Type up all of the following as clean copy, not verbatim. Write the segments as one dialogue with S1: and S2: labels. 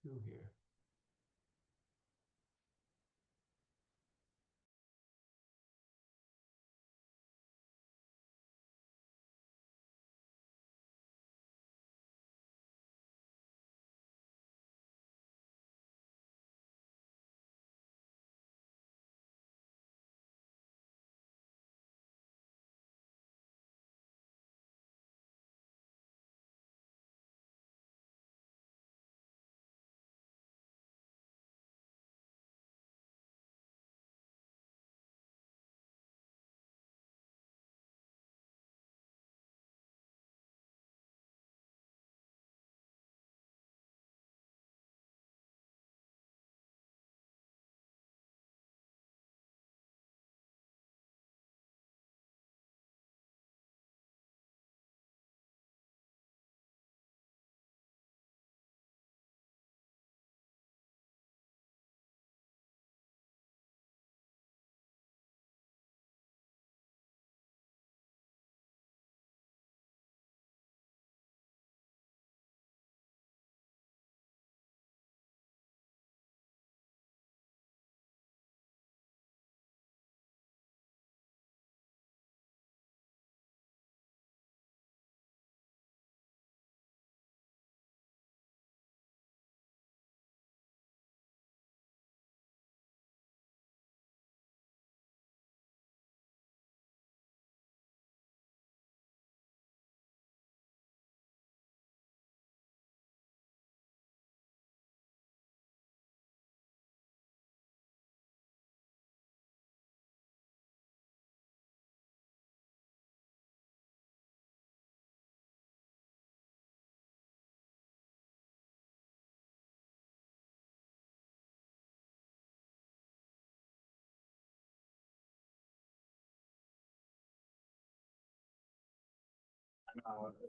S1: Two here.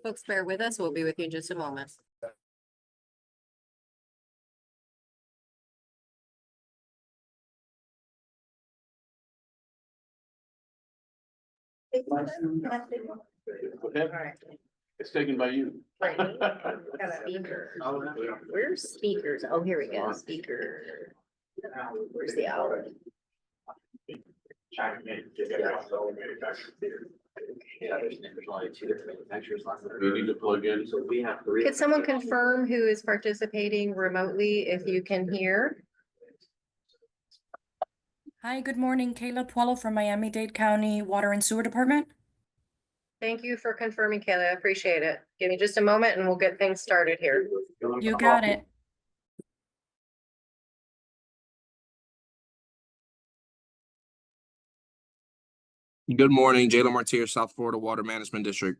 S2: Folks, bear with us. We'll be with you in just a moment.
S1: It's taken by you.
S2: Speaker. Where's speakers? Oh, here we go. Speaker. Where's the owl?
S3: There's only 2 different manufacturers.
S1: You need to plug in.
S3: So we have 3.
S2: Could someone confirm who is participating remotely if you can hear?
S4: Hi, good morning. Kayla Puello from Miami-Dade County Water and Sewer Department.
S2: Thank you for confirming, Kayla. I appreciate it. Give me just a moment and we'll get things started here.
S4: You got it.
S5: Good morning, Jalen Martier, South Florida Water Management District.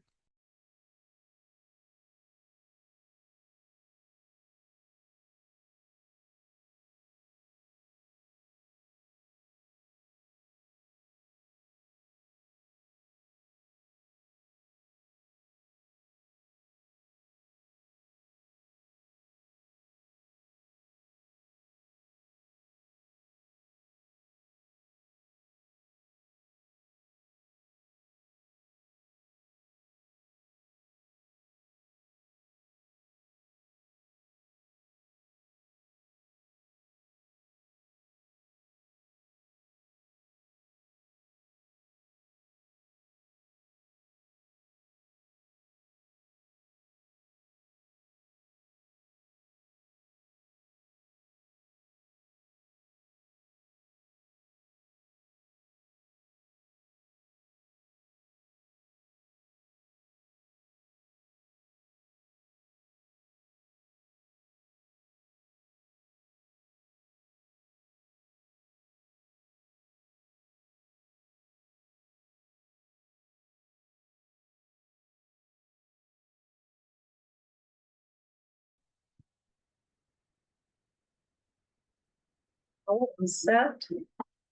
S2: All set.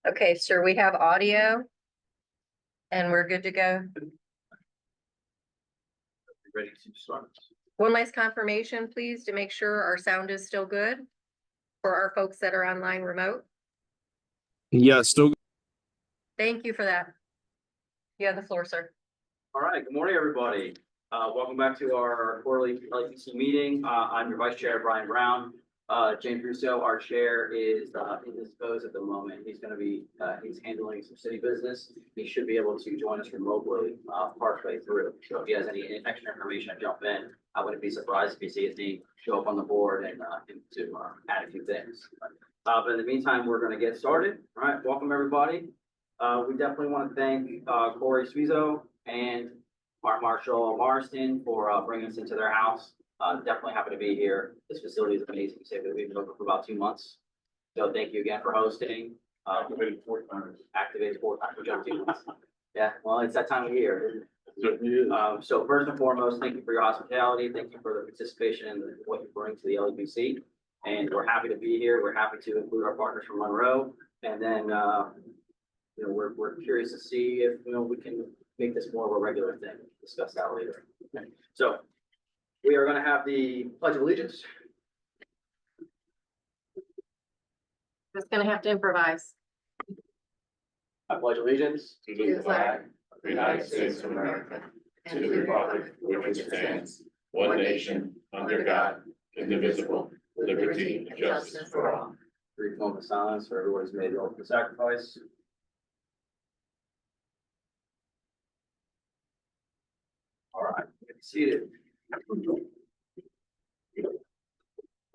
S2: Okay, sir, we have audio. And we're good to go.
S3: Ready to start.
S2: One last confirmation, please, to make sure our sound is still good for our folks that are online remote.
S5: Yeah, still.
S2: Thank you for that. You have the floor, sir.
S3: All right, good morning, everybody. Welcome back to our quarterly LEPC meeting. I'm your Vice Chair, Brian Brown. James Russo, our chair, is indisposed at the moment. He's gonna be, he's handling some city business. He should be able to join us remotely, partway through. So if he has any extra information, jump in. I wouldn't be surprised if you see his name show up on the board and to add a few things. But in the meantime, we're gonna get started. All right, welcome everybody. We definitely want to thank Corey Suizo and Marshall Marston for bringing us into their house. Definitely happy to be here. This facility is amazing. We've been open for about 2 months. So thank you again for hosting.
S1: Activated 4 times.
S3: Activated 4 times for just 2 months. Yeah, well, it's that time of year.
S1: Certainly is.
S3: So first and foremost, thank you for your hospitality. Thank you for the participation and what you bring to the LEPC. And we're happy to be here. We're happy to include our partners from Monroe. And then, you know, we're curious to see if, you know, we can make this more of a regular thing. Discuss that later. Okay. So we are going to have the Pledge of Allegiance.
S2: Just gonna have to improvise.
S3: I pledge allegiance
S1: To the flag of the United States of America, to the republic for which it stands, one nation, under God, indivisible, with liberty and justice for all.
S3: Brief moment of silence for everyone who's made the ultimate sacrifice. All right, get seated.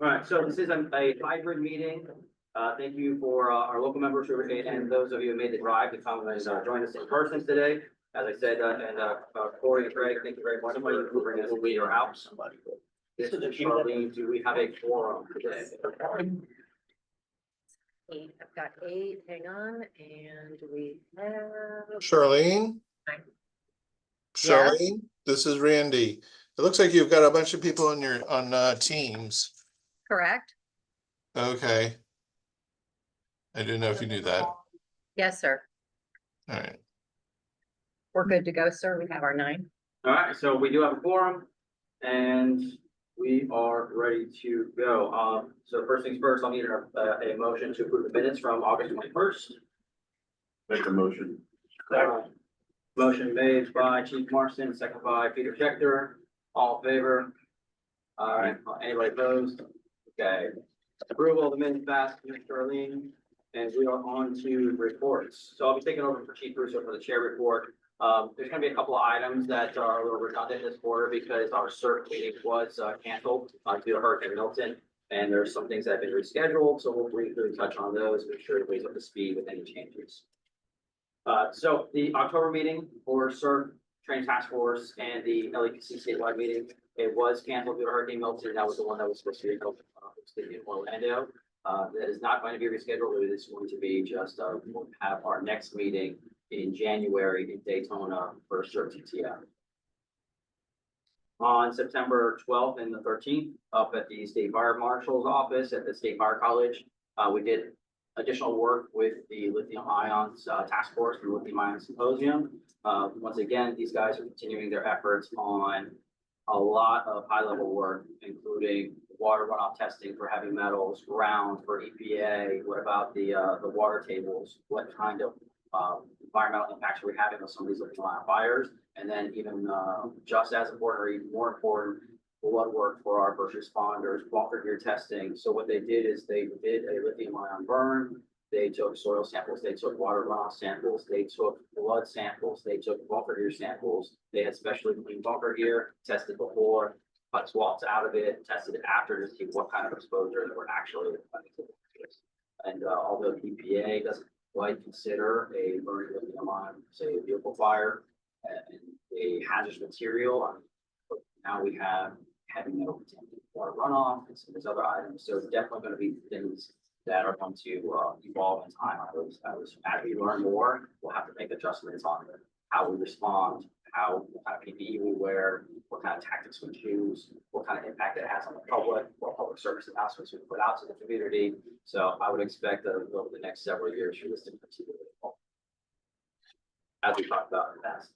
S3: All right, so this is a hybrid meeting. Thank you for our local members and those of you who made the drive to come and join us in person today. As I said, Corey and Greg, thank you very much for bringing us to your house. This is Charlene. Do we have a quorum today?
S2: I've got 8, hang on, and we have.
S6: Charlene?
S2: Hi.
S6: Charlene, this is Randy. It looks like you've got a bunch of people on Teams.
S2: Correct?
S6: Okay. I didn't know if you knew that. All
S2: Yes, sir.
S6: right.
S2: We're good to go, sir. We have our 9.
S3: All right, so we do have a quorum and we are ready to go. So first things first, I'll need a motion to approve the minutes from August 21st.
S1: Make a motion.
S3: Motion made by Chief Marston, second by Peter Schechter. All in favor? All right, anybody opposed? Okay. Approval of the minutes passed, Mr. Arlene, and we are on to reports. So I'll be taking over for Chief Russo for the chair report. There's gonna be a couple of items that are a little redundant this quarter because our CERT meeting was canceled due to Hurricane Milton. And there's some things that have been rescheduled, so we'll briefly touch on those, make sure everybody's up to speed with any changes. So the October meeting for CERT Training Task Force and the LEPC statewide meeting, it was canceled due to Hurricane Milton. That was the one that was supposed to be held in Orlando. That is not going to be rescheduled. It is going to be just, we'll have our next meeting in January in Daytona for CERT TTF. On September 12th and the 13th, up at the State Fire Marshal's office at the State Fire College, we did additional work with the lithium ions task force and lithium ion symposium. Once again, these guys are continuing their efforts on a lot of high level work, including water runoff testing for heavy metals, ground for EPA. What about the water tables? What kind of environmental impacts are we having with some of these lithium ion fires? And then even just as important or even more important, blood work for our first responders, bunker gear testing. So what they did is they did a lithium ion burn. They took soil samples, they took water runoff samples, they took blood samples, they took bunker gear samples. They had specially cleaned bunker gear, tested before, cut swabs out of it, tested it after to see what kind of exposure they were actually. And although EPA doesn't quite consider a burning lithium ion, say a vehicle fire, and a hazardous material, now we have heavy metal contaminated water runoff and some of these other items. So it's definitely going to be things that are going to evolve in time. As we learn more, we'll have to make adjustments on how we respond, what kind of PPE we wear, what kind of tactics we choose, what kind of impact it has on the public, what public service announcements we put out to the community. So I would expect that over the next several years for this to continue to evolve, as we talked about in the past.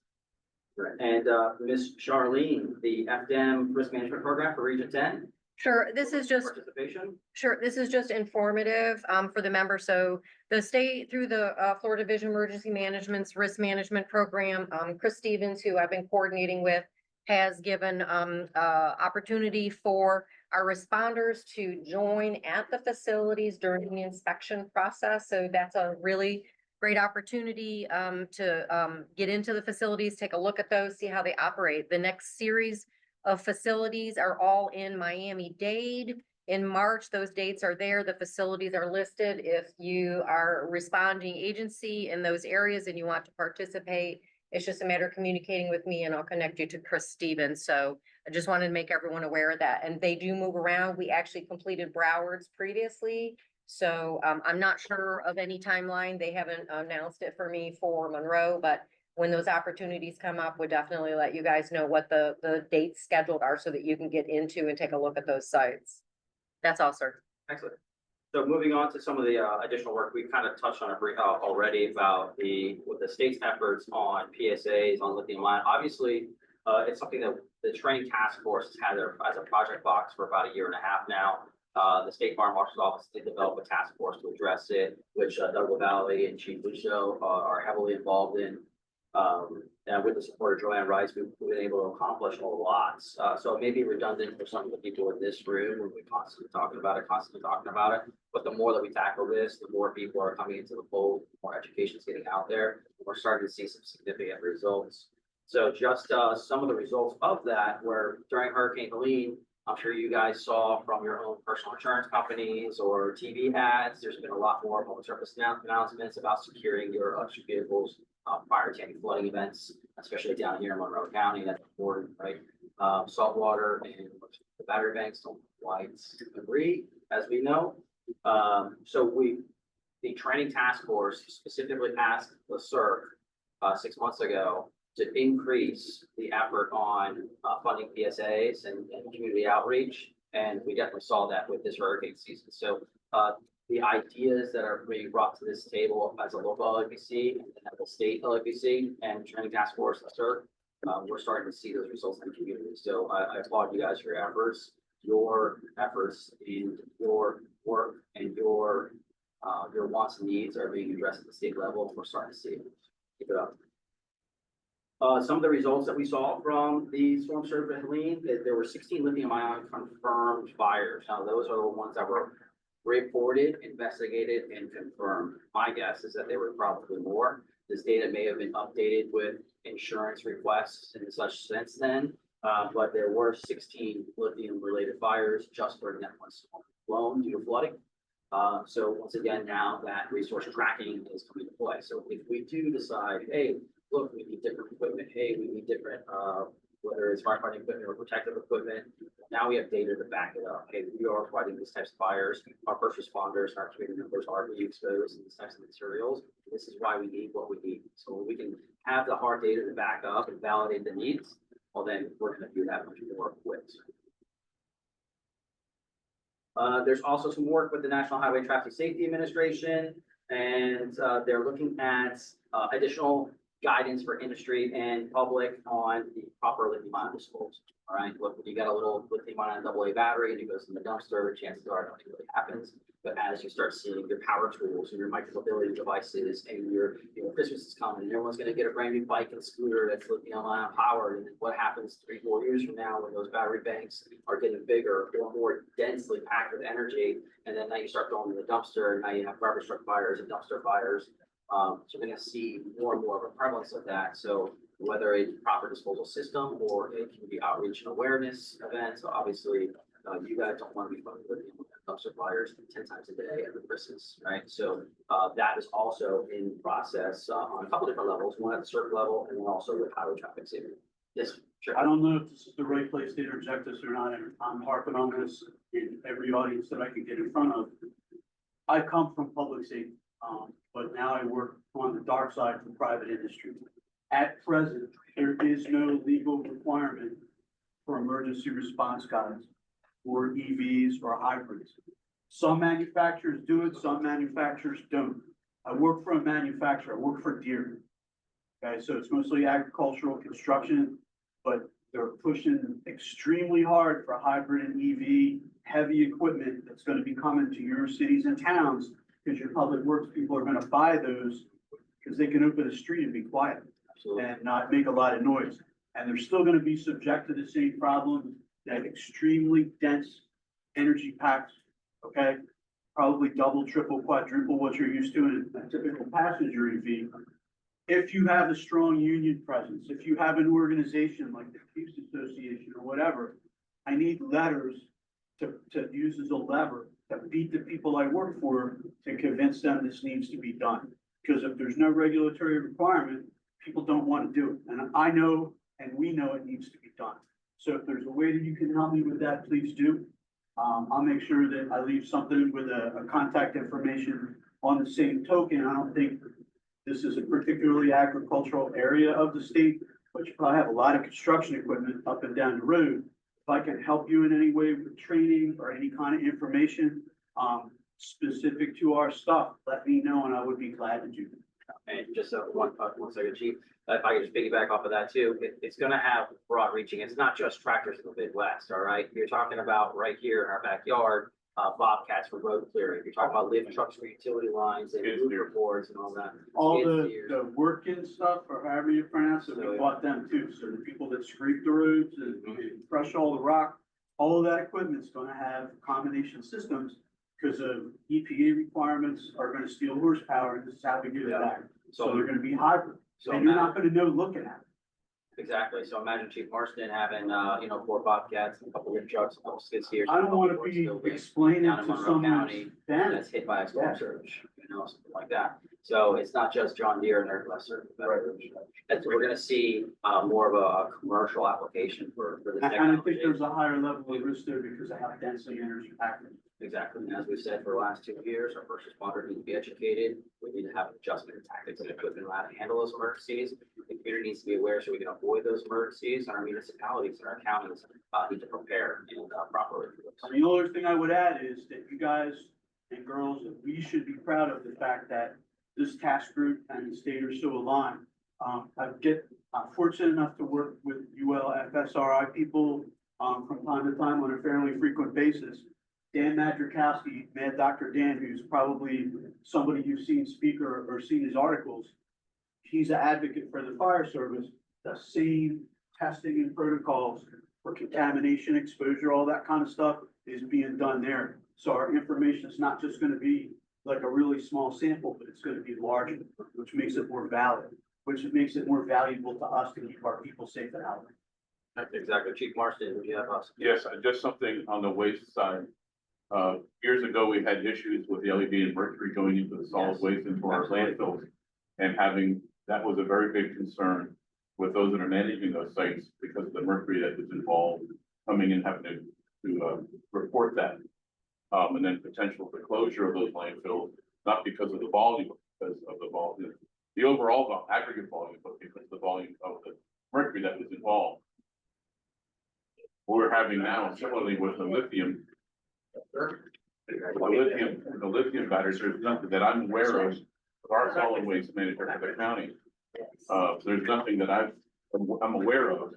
S3: And Ms. Charlene, the FDM Risk Management Program for Region 10.
S2: Sure, this is just.
S3: Participation.
S2: Sure, this is just informative for the members. So the state through the Florida Division Emergency Management's Risk Management Program, Chris Stevens, who I've been coordinating with, has given opportunity for our responders to join at the facilities during the inspection process. So that's a really great opportunity to get into the facilities, take a look at those, see how they operate. The next series of facilities are all in Miami-Dade. In March, those dates are there. The facilities are listed. If you are a responding agency in those areas and you want to participate, it's just a matter of communicating with me and I'll connect you to Chris Stevens. So I just wanted to make everyone aware of that. And they do move around. We actually completed Broward's previously. So I'm not sure of any timeline. They haven't announced it for me for Monroe, but when those opportunities come up, we'll definitely let you guys know what the dates scheduled are so that you can get into and take a look at those sites. That's all, sir.
S3: Excellent. So moving on to some of the additional work, we kind of touched on it already about with the state's efforts on PSAs on lithium ion. Obviously, it's something that the training task force has had as a project box for about 1.5 years now. The State Fire Marshal's Office did develop a task force to address it, which Doug Valley and Chief Lucio are heavily involved in. And with the support of Joanne Rice, we've been able to accomplish a lot. So it may be redundant for some of the people in this room when we're constantly talking about it. But the more that we tackle this, the more people are coming into the fold, the more education is getting out there. We're starting to see some significant results. So just some of the results of that were during Hurricane Helene. I'm sure you guys saw from your own personal insurance companies or TV ads. There's been a lot more public service announcements about securing your electric vehicles prior to any flooding events, especially down here in Monroe County. That's important, right? Saltwater and the battery banks don't quite agree, as we know. So the training task force specifically asked the CERC 6 months ago to increase the effort on funding PSAs and community outreach. And we definitely saw that with this hurricane season. So the ideas that are being brought to this table as a local LEPC and at the state LEPC and training task force, CERC, we're starting to see those results in the community. So I applaud you guys for your efforts and your work and your wants and needs are being addressed at the state level. We're starting to see it. Keep it up. Some of the results that we saw from the storm surge in Helene, that there were 16 lithium ion confirmed fires. Now those are the ones that were reported, investigated, and confirmed. My guess is that there were probably more. This data may have been updated with insurance requests and such since then, but there were 16 lithium-related fires just during that one storm alone due to flooding. So once again, now that resource tracking is coming into play. So if we do decide, hey, look, we need different equipment. Hey, we need different, whether it's firefighting equipment or protective equipment. Now we have data to back it up. Hey, we are fighting these types of fires. Our first responders, our community members are being exposed to these types of materials. This is why we need what we need. So when we can have the hard data to back up and validate the needs, well, then we're going to do that much more quick. There's also some work with the National Highway Traffic Safety Administration, and they're looking at additional guidance for industry and public on the proper lithium-ion disposal. All right, look, when you got a little lithium-ion AA battery and it goes in the dumpster, chances are nothing really happens. But as you start seeing your power tools and your micromobility devices and your, Christmas is coming and everyone's going to get a brand new bike and scooter that's lithium-ion powered, and then what happens 3-4 years from now when those battery banks are getting bigger or more densely packed with energy, and then now you start going to the dumpster, and now you have garbage truck fires and dumpster fires. So we're going to see more and more of a prevalence of that. So whether a proper disposal system or a community outreach and awareness event, so obviously you guys don't want to be funding lithium dumpster fires 10 times a day every Christmas, right? So that is also in process on a couple different levels, one at the CERC level and then also with highway traffic safety. Yes, sure.
S7: I don't know if this is the right place to interject this or not, and I'm harping on this in every audience that I can get in front of. I come from public safety. But now I work on the dark side for private industry. At present, there is no legal requirement for emergency response guys or EVs or hybrids. Some manufacturers do it, some manufacturers don't. I work for a manufacturer, I work for Deere. Okay, so it's mostly agricultural construction, but they're pushing extremely hard for hybrid and EV heavy equipment that's going to be coming to your cities and towns, because your public works people are going to buy those because they can open a street and be quiet. Absolutely. And not make a lot of noise. And they're still going to be subject to the same problem that extremely dense energy packs, okay? Probably double, triple, quadruple what you're used to in a typical passenger EV. If you have a strong union presence, if you have an organization like the Chiefs Association or whatever, I need letters to use as a lever to beat the people I work for to convince them this needs to be done. Because if there's no regulatory requirement, people don't want to do it. And I know, and we know it needs to be done. So if there's a way that you can help me with that, please do. I'll make sure that I leave something with a contact information. On the same token, I don't think this is a particularly agricultural area of the state, but you probably have a lot of construction equipment up and down the road. If I can help you in any way with training or any kind of information, specific to our stuff, let me know and I would be glad to do that.
S3: And just one second, Chief, if I could just piggyback off of that too, it's gonna have broad reaching. It's not just tractors in the Midwest, all right? You're talking about right here in our backyard, bobcats for road clearing. You're talking about lift trucks for utility lines and roof reports and all that.
S7: All
S3: Skid
S7: the
S3: steers.
S7: working stuff, or however you pronounce it,
S3: So,
S7: we bought them too. So the people that scrape the roads and crush all the rock, all of that equipment's gonna have combination systems because of EPA requirements are gonna steal horsepower, and this is how we get it back. So they're gonna be hybrid,
S3: So
S7: and you're not gonna know looking at it.
S3: exactly. So imagine Chief Marston having, 4 bobcats, a couple lift trucks, a couple skid steers.
S7: I don't wanna
S3: a couple
S7: be
S3: forks building
S7: explaining
S3: down in
S7: to
S3: Monroe
S7: someone
S3: County that's hit by a storm surge, something like that. So it's not just John Deere and their lesser. That's, we're gonna see, more of a commercial application for this
S7: And I think
S3: technology.
S7: there's a higher level of risk there because of how densely energy packed.
S3: Exactly. And as we've said for the last 2 years, our first responders need to be educated. We need to have adjustment in tactics and equipment on how to handle those emergencies. The community needs to be aware so we can avoid those emergencies, and our municipalities and our counties need to prepare and properly for those.
S7: And the only other thing I would add is that you guys and girls, we should be proud of the fact that this task group and the state are so aligned. I'm fortunate enough to work with ULFSRI people, from time to time on a fairly frequent basis. Dan Madrikowski, Mad Dr. Dan, who's probably somebody you've seen speak or seen his articles. He's an advocate for the fire service, the same testing and protocols for contamination, exposure, all that kind of stuff is being done there. So our information is not just gonna be like a really small sample, but it's gonna be larger, which makes it more valid, which makes it more valuable to us to keep our people safe and healthy.
S3: Exactly. Chief Marston, would you have us?
S1: Yes, just something on the waste side. Years ago, we had issues with the LED and mercury going into the solid
S3: Yes.
S1: waste into our landfills. And that was a very big concern with those that are managing those sites because of the mercury that was involved, coming and having to report that. And then potential for closure of those landfills, not because of the volume, because of the volume, the overall aggregate volume, but because of the volume of the mercury that was involved. We're having now, similarly with the lithium. The lithium batteries, there's nothing that I'm aware of our solid waste manager for the county. There's nothing that I'm aware of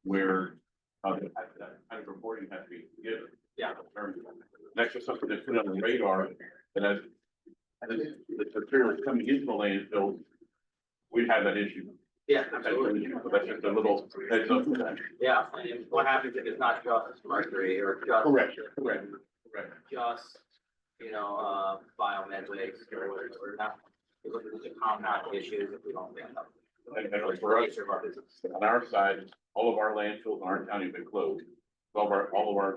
S1: where, that kind of reporting has to be given.
S3: Yeah.
S1: That's just something that's put on the radar, that as the material is coming into the landfill, we've had that issue.
S3: Yeah,
S1: So
S3: absolutely.
S1: that's just a little heads up for that.
S3: Yeah, and what happens if it's not just mercury or just.
S1: Correct.
S3: Just, biomed waste or not. We're looking at the compound issues if we don't think of.
S1: And for us, on our side, all of our landfills in our county have been closed. All of our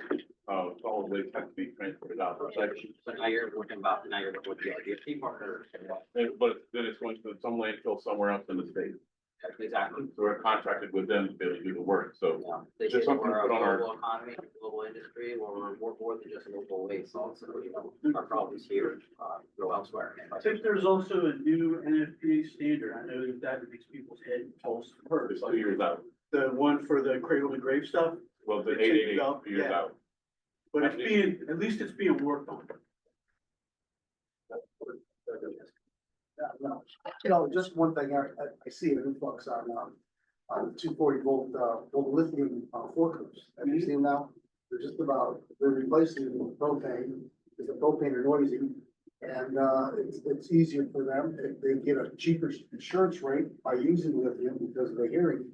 S1: solid waste has to be transported out.
S3: So now you're looking with the RDFT partners.
S1: But then it's going to some landfill somewhere else in the state.
S3: Exactly.
S1: So we're contracted with them to be able to do the work, so.
S3: Yeah, they
S1: Just
S3: say
S1: something to
S3: we're a
S1: put on our-
S3: global economy, global industry, where we're more than just local waste also, our problems here, go elsewhere.
S7: I think there's also a new NFPA standard. I know that makes people's head pulse hurt.
S1: It's 2 years out.
S7: The one for the cradle to grave stuff,
S1: Well, the
S7: It's
S1: 888
S7: out,
S1: 2 years
S7: yeah.
S1: out.
S7: but at least it's being worked on.
S8: Just one thing, I see an influx on 240 volt lithium forklifts. Have you seen them now? They're replacing propane, because the propane are noisy. And it's easier for them, if they get a cheaper insurance rate by using lithium because of the hearing.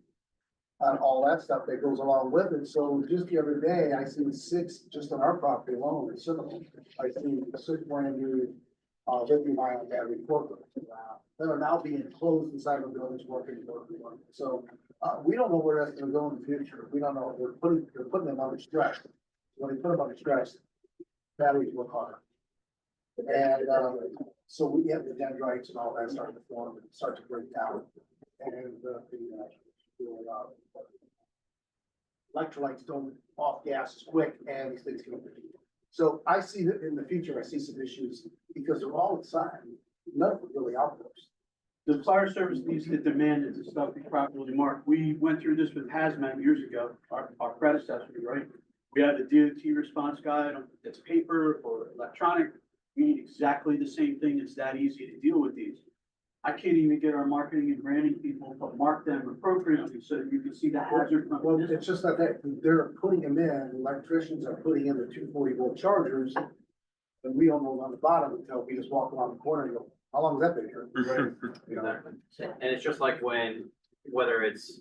S8: on all that stuff that goes along with it. So just the other day, I seen 6, just on our property alone, in Cinnamon, I seen 6 brand new, lithium ion battery forklifts. That are now being closed inside of buildings working. So, we don't know where that's gonna go in the future. We don't know. They're putting them under stress. When they put them under stress, batteries work harder. And, so we have the dendrites and all that start to form and start to break down. And, electrolytes don't off gas as quick and these things can. So I see that in the future, I see some issues because they're all inside, none of them really outdoors.
S7: The fire service needs to demand that the stuff be properly marked. We went through this with hazmat years ago, our predecessor, right? We had the DOT response guide, it's paper or electronic. We need exactly the same thing. It's that easy to deal with these. I can't even get our marketing and branding people to mark them appropriately so that you can see the hazard. from a
S8: Well,
S7: distance.
S8: it's just not that, they're putting them in, electricians are putting in the 240-volt chargers. And we don't know on the bottom until we just walk around the corner and go, how long has that been here? You know?
S3: And it's just like whether it's,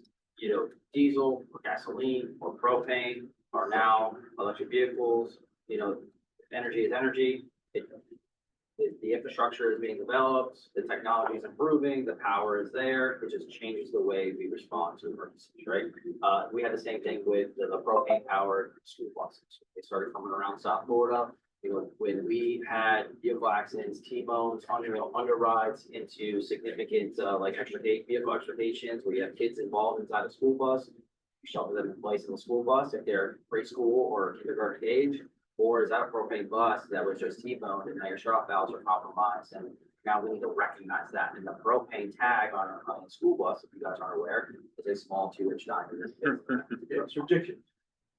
S3: diesel or gasoline or propane, or now electric vehicles, energy is energy. The infrastructure is being developed, the technology is improving, the power is there, it just changes the way we respond to emergencies, right? We had the same thing with the propane powered school buses. They started coming around South Florida. When we had vehicle accidents, T-bones, under rides into significant, vehicle extrications, where you have kids involved inside a school bus, you shelter them in place in the school bus if they're preschool or kindergarten age. Or is that a propane bus that was just T-boned and now your shut-off valves are compromised? And now we need to recognize that. And the propane tag on a school bus, if you guys aren't aware, is a small 2-inch diameter.
S7: It's ridiculous.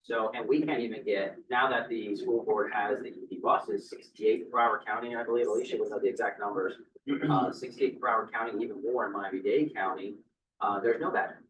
S3: So, and we can't even get, now that the school board has the EV buses, 68 per hour county, I believe, Alicia would know the exact numbers. 68 per hour county, even more in Miami-Dade County, there's no battery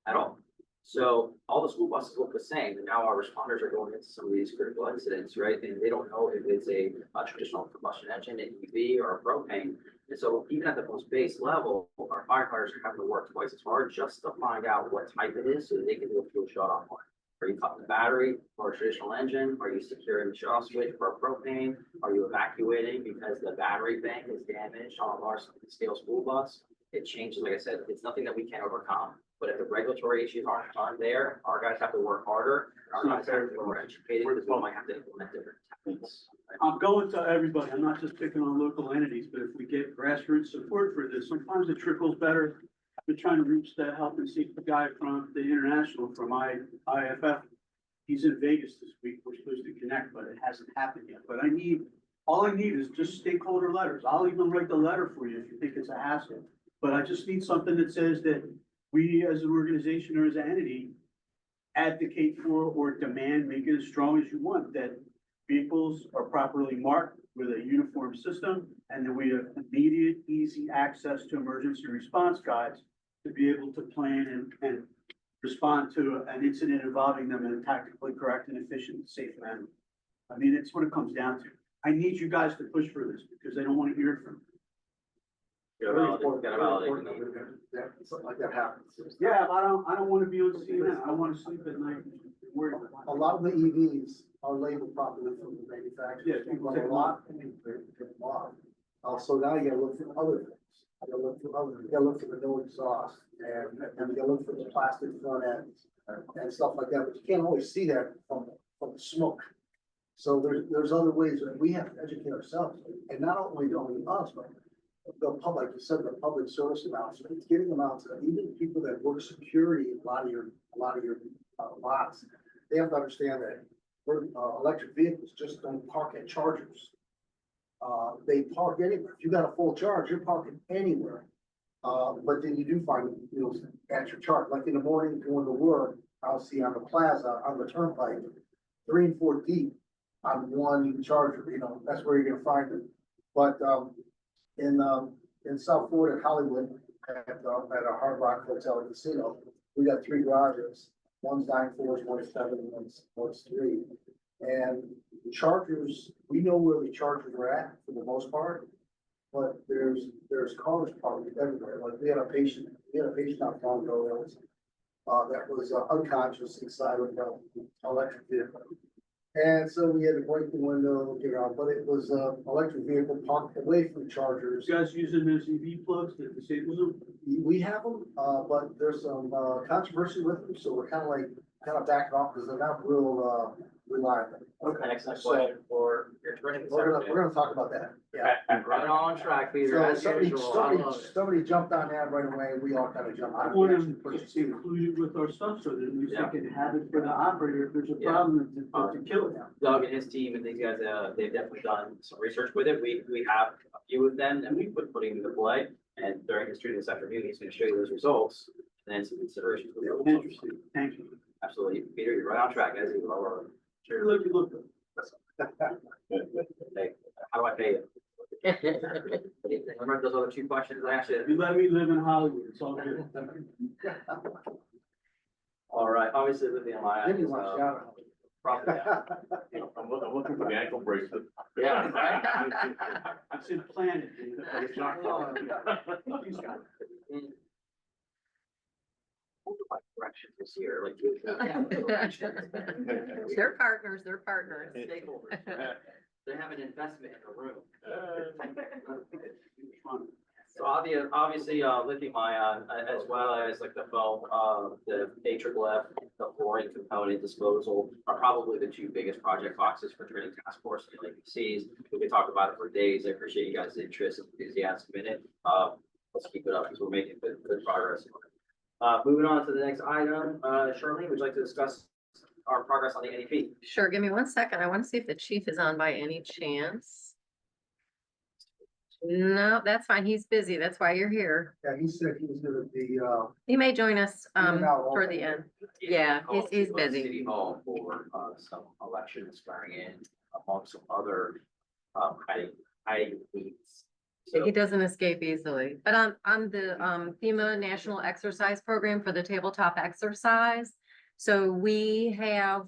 S3: at all. So all the school buses look the same, and now our responders are going into some of these critical incidents, right? And they don't know if it's a traditional combustion engine, an EV, or a propane. And so even at the most base level, our firefighters are having to work twice as hard just to find out what type it is so that they can do a fuel shut-off on it. Are you cutting the battery for a traditional engine? Are you securing the shut-off switch for a propane? Are you evacuating because the battery bank is damaged on a large scale school bus? It changes, like I said, it's nothing that we can't overcome. But if the regulatory issues aren't there, our guys have to work harder. Our guys have to be more educated because we might have to implement different techniques.
S7: I'm going to everybody. I'm not just picking on local entities, but if we get grassroots support for this, sometimes it trickles better. I've been trying to reach the health and safety guy from the international from IFF. He's in Vegas this week. We're supposed to connect, but it hasn't happened yet. But all I need is just stakeholder letters. I'll even write the letter for you if you think it's a hassle. But I just need something that says that we as an organization or as an entity advocate for or demand, make it as strong as you want, that vehicles are properly marked with a uniform system and that we have immediate, easy access to emergency response guides to be able to plan and respond to an incident involving them in a tactically correct and efficient, safe manner. I mean, it's what it comes down to. I need you guys to push for this because they don't want to hear it from me.
S8: Yeah, something like that happens.
S7: Yeah, I don't want to be on CNN. I want to sleep at night. Worried about
S8: A lot of the EVs are labeled properly from the manufacturer.
S7: Yeah,
S8: People are a lot. So now you gotta look for other things. You gotta look for the no exhaust and you gotta look for the plastic front ends and stuff like that, but you can't always see that from the smoke. So there's other ways that we have to educate ourselves, and not only us, but the public, you said the public service announcement, it's getting them out to even people that work security, a lot of your lots. They have to understand that electric vehicles just don't park at chargers. They park anywhere. If you got a full charge, you're parking anywhere. But then you do find, at your charge, like in the morning going to work, I'll see on the plaza, on the turnpike, 3 and 4 deep on one charger, that's where you're gonna find it. But, in South Florida, Hollywood, at a Hard Rock Hotel and Casino, we got 3 garages. One's 9 floors, one's 7, one's 3. And chargers, we know where the chargers are at for the most part, but there's cars parked everywhere. Like we had a patient not long ago that was that was unconscious inside of the electric vehicle. And so we had to break the window, get out, but it was electric vehicle parked away from chargers.
S7: You guys using those EV plugs that disable them?
S8: We have them, but there's some controversy with them, so we're kind of backing off because they're not real reliable.
S3: Okay, excellent question for your turning.
S8: We're gonna talk about that, yeah.
S3: Right on track, Peter,
S8: So
S3: as usual. I love it.
S8: somebody jumped on that right away, we all kind of jumped
S7: I
S8: on it.
S7: want
S8: We
S7: them
S8: actually purchased
S7: to
S8: two.
S7: include it with our stuff so that we
S3: Yeah.
S7: can have it for the operator if there's a
S3: Yeah.
S7: problem to kill it.
S3: Doug and his team and these guys, they've definitely done some research with it. We have a few of them and we putting them into play. And during his training this afternoon, he's gonna show you those results and then some considerations. for the other ones.
S7: Interesting, thank you.
S3: Absolutely, Peter, you're right on track as you are.
S7: Sure, look.
S3: Hey, how do I pay you? Remember those other two questions I asked you?
S7: You let me live in Hollywood, it's all good.
S3: All right, obviously living in my
S8: Give me
S3: eyes,
S8: one shout
S3: probably,
S8: out.
S1: I'm looking for the ankle bracelet.
S3: yeah, right?
S7: It's implanted.
S1: It's not wrong.
S3: Direction this year, like.
S2: They're partners, they're partners.
S3: Stakeholders. They have an investment in the room. So obviously, lithium ion, as well as like the foam, the AFFF, the fluorine component disposal are probably the two biggest project boxes for training task force and LEPCs. We could talk about it for days. I appreciate you guys' interest and enthusiasm in it. Let's keep it up because we're making good progress. Moving on to the next item, Charlene, would you like to discuss our progress on the NEP?
S2: Sure, give me 1 second. I want to see if the chief is on by any chance. No, that's fine. He's busy. That's why you're here.
S8: Yeah, he said he was gonna be,
S2: He may join us
S8: and out
S2: toward the end. Yeah, he's
S3: To,
S2: busy.
S3: City Hall for some election swearing in among some other high needs. So,
S2: He doesn't escape easily, but I'm the FEMA National Exercise Program for the tabletop exercise. So we have,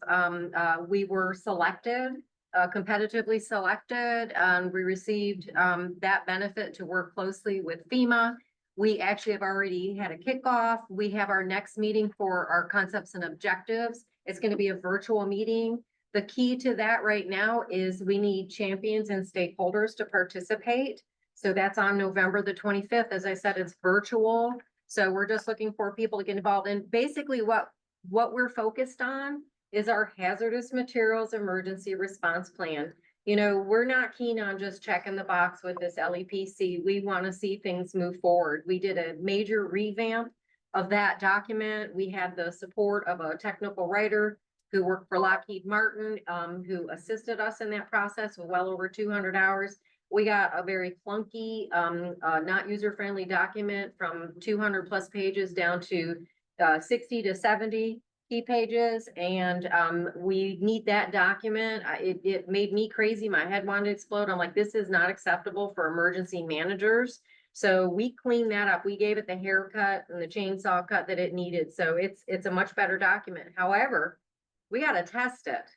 S2: we were selected, competitively selected, and we received that benefit to work closely with FEMA. We actually have already had a kickoff. We have our next meeting for our concepts and objectives. It's going to be a virtual meeting. The key to that right now is we need champions and stakeholders to participate. So that's on November the 25th. As I said, it's virtual. So we're just looking for people to get involved. And basically what we're focused on is our hazardous materials emergency response plan. You know, we're not keen on just checking the box with this LEPC. We want to see things move forward. We did a major revamp of that document. We had the support of a technical writer who worked for Lockheed Martin, who assisted us in that process with well over 200 hours. We got a very clunky, not user-friendly document from 200 plus pages down to 60 to 70 key pages. And we need that document. It made me crazy. My head wanted to explode. I'm like, this is not acceptable for emergency managers. So we cleaned that up. We gave it the haircut and the chainsaw cut that it needed. So it's a much better document. However, we got to test it.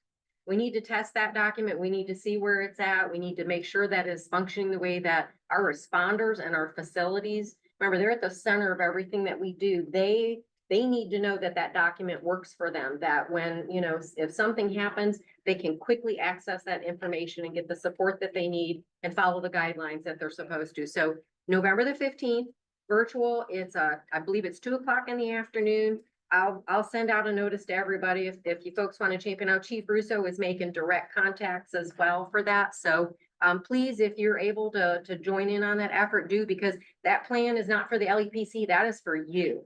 S2: We need to test that document. We need to see where it's at. We need to make sure that it's functioning the way that our responders and our facilities, remember, they're at the center of everything that we do. They need to know that that document works for them, that when, you know, if something happens, they can quickly access that information and get the support that they need and follow the guidelines that they're supposed to. So November the 15th, virtual, it's I believe it's 2:00 in the afternoon. I'll send out a notice to everybody if you folks want to champion out. Chief Russo is making direct contacts as well for that. So please, if you're able to join in on that effort, do, because that plan is not for the LEPC. That is for you.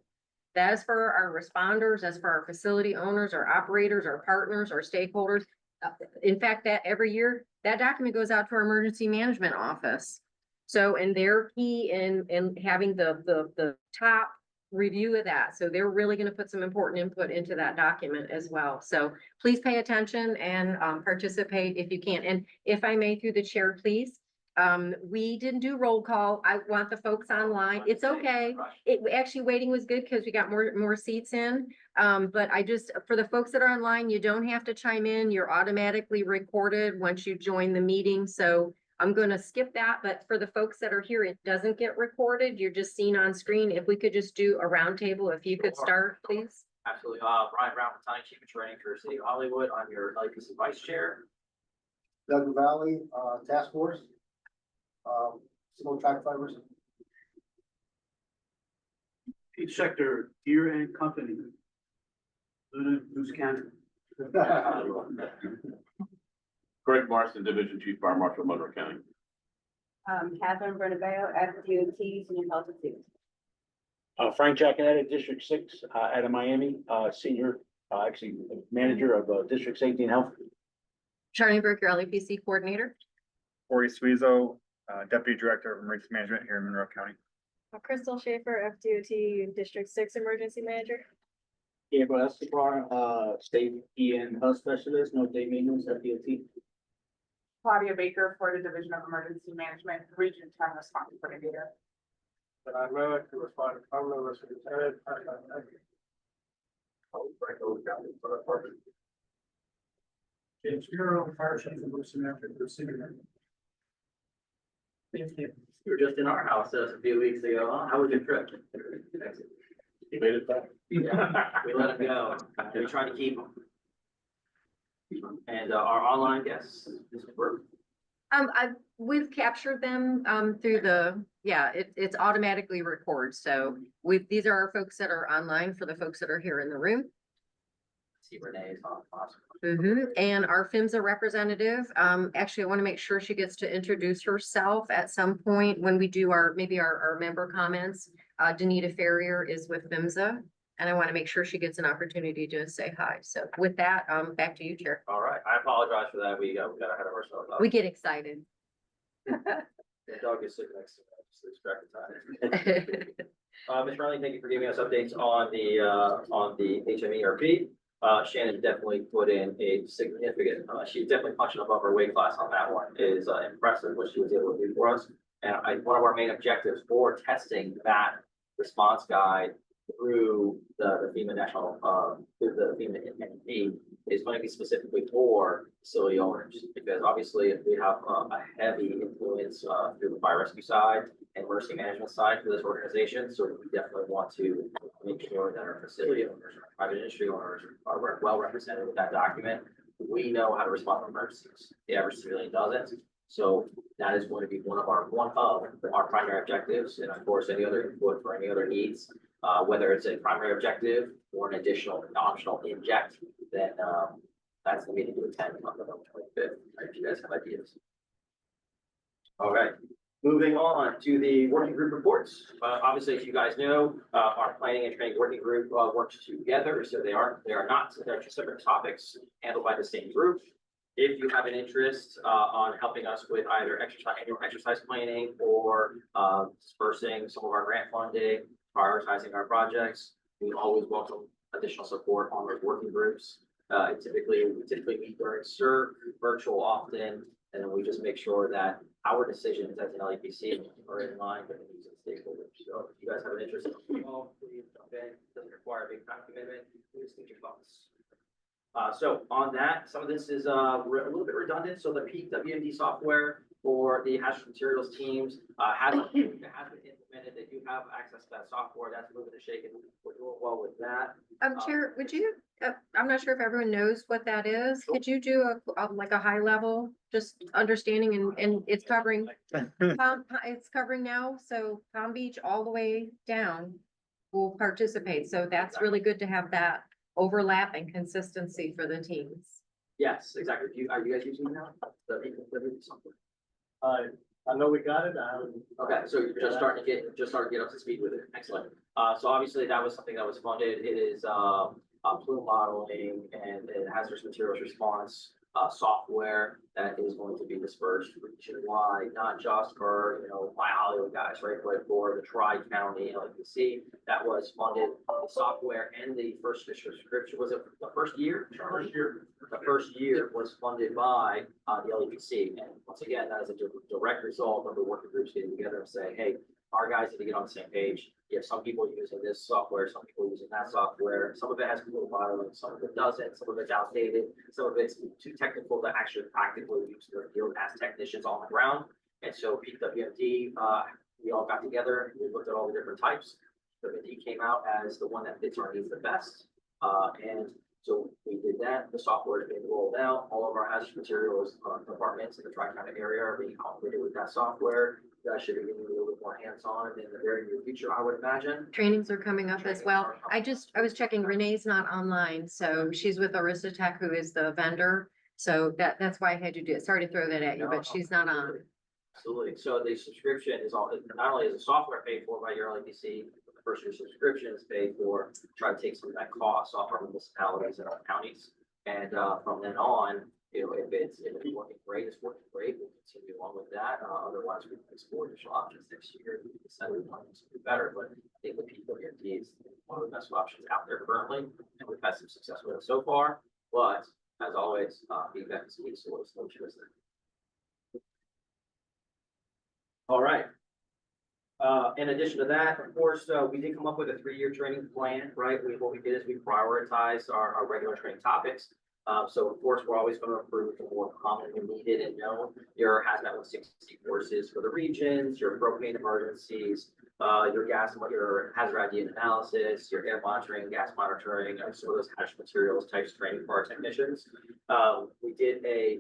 S2: That is for our responders, that's for our facility owners, our operators, our partners, our stakeholders. In fact, that every year, that document goes out to our emergency management office. So, and they're key in having the top review of that. So they're really going to put some important input into that document as well. So please pay attention and participate if you can. And if I may, through the chair, please. We didn't do roll call. I want the folks online. It's okay. Actually waiting was good because we got more seats in. But for the folks that are online, you don't have to chime in. You're automatically recorded once you join the meeting. So I'm going to skip that, but for the folks that are here, it doesn't get recorded. You're just seen on screen. If we could just do a roundtable, if you could start, please.
S3: Absolutely. Brian Brown, Battalion Chief of Training for City of Hollywood. I'm your LEPC Vice Chair.
S8: Doug Valley, Task Force. Civil track fibers.
S7: Each sector, Deere and Company. Loose Cannon.
S1: Greg Marston, Division Chief Fire Marshal, Monroe County.
S9: Catherine Bernabeo, FDOT, Senior Health and Safety.
S10: Frank Giaconetti, District 6, out of Miami, Senior, actually Manager of District Safety and Health.
S2: Charlie Burke, your LEPC Coordinator.
S11: Corey Suizo, Deputy Director of Emergency Management here in Monroe County.
S9: Crystal Schaefer, FDOT, District 6 Emergency Manager.
S10: Gabriel Escobar, Safety and Health Specialist, no day maintenance at DOT.
S9: Claudia Baker for the Division of Emergency Management, Region 10 Response Coordinator.
S8: But I'm to respond to Carmen, Lieutenant. James Bureau, Fire Chief of Wilson After the City.
S3: Thank you. You were just in our house a few weeks ago. Huh? How was your trip?
S1: You made it back.
S3: Yeah, we let him go. We try to keep him. And our online guests, Mr. Burke.
S2: We've captured them, through it's automatically records. So these are our folks that are online for the folks that are here in the room.
S3: See Renee is on. Awesome.
S2: And our PHMSA representative, actually, I want to make sure she gets to introduce herself at some point when we do our member comments. Danita Ferrier is with PHMSA, and I want to make sure she gets an opportunity to say hi. So with that, back to you, Chair.
S3: All right. I apologize for that. We got ahead of ourselves.
S2: We get excited.
S3: The dog is sitting next to me. Just distracted time. Ms. Riley, thank you for giving us updates on the HMERP. Shannon definitely put in a significant, she's definitely punching above her weight class on that one. It is impressive what she was able to do for us. And one of our main objectives for testing that response guide through the FEMA through the FEMA NP is going to be specifically for facility owners, because obviously if we have a heavy influence through the fire rescue side and emergency management side for this organization, so we definitely want to make sure that our facility owners, our private industry owners are well represented with that document. We know how to respond to emergencies. The average civilian doesn't. So that is going to be one of our primary objectives, and of course, any other input for any other needs, whether it's a primary objective or an additional optional inject, then that's the meeting to attend on November 25th, if you guys have ideas. All right, moving on to the working group reports. Obviously, as you guys know, our planning and training working group works together, so they're two separate topics handled by the same group. If you have an interest on helping us with either annual exercise planning or dispersing some of our grant funding, prioritizing our projects, we always welcome additional support on those working groups. We typically meet during CERT, virtual often, and then we just make sure that our decisions as an LEPC are in line with the needs of the stakeholders. So if you guys have an interest in all, please jump in. It doesn't require a big time commitment. Please think your thoughts. So on that, some of this is a little bit redundant. So the peak WMD software for the hazardous materials teams has been implemented. They do have access to that software. That's moving and shaking. We're doing well with that.
S2: Chair, would you, I'm not sure if everyone knows what that is. Could you do like a high level, just understanding and it's covering, it's covering now. So Palm Beach all the way down will participate. So that's really good to have that overlap and consistency for the teams.
S3: Yes, exactly. Are you guys using it now? The software?
S8: I know we got it.
S3: Okay, so you're just starting to get up to speed with it. Excellent. So obviously that was something that was funded. It is plume modeling and hazardous materials response software that is going to be dispersed region-wide, not just for my Hollywood guys, right? But for the Tri-County LEPC that was funded. The software and the first subscription, was it the first year? The first year was funded by the LEPC, and once again, that is a direct result of the working groups getting together and saying, hey, our guys need to get on the same page. You have some people using this software, some people using that software. Some of it has plume modeling, some of it doesn't, some of it's outdated, some of it's too technical to actually practically use in the field as technicians on the ground. And so PWMD, we all got together, we looked at all the different types. PWMD came out as the one that fits our needs the best. And so we did that, the software is being rolled out, all of our hazardous materials departments in the tri-county area are being operated with that software. That should be getting a little bit more hands-on in the very near future, I would imagine.
S2: Trainings are coming up as
S3: Trainings
S2: well.
S3: are coming
S2: I was checking, Renee's not online, so she's with Arista Tech, who is the vendor. So that's why I had to do it. Sorry to throw that at you, but she's not on.
S3: Absolutely. So the subscription is all, not only is the software paid for by your LEPC, but the first year subscription is paid for, try to take some of that cost off our municipalities and our counties. And from then on, you know, if it's working great, it's working great, we'll continue along with that. Otherwise, we can explore additional options next year. We decide we want to do better, but I think the people guarantee is one of the best options out there currently, and we've had some success with it so far. But as always, feedback is key, so it's no choice there. All right. In addition to that, of course, we did come up with a 3-year training plan, right? What we did is we prioritized our regular training topics. So of course, we're always going to improve the more commonly needed and known. Your hazmat 160 courses for the regions, your propane emergencies, your hazard ID and analysis, your air monitoring, gas monitoring, some of those hazardous materials types training for our technicians. We did a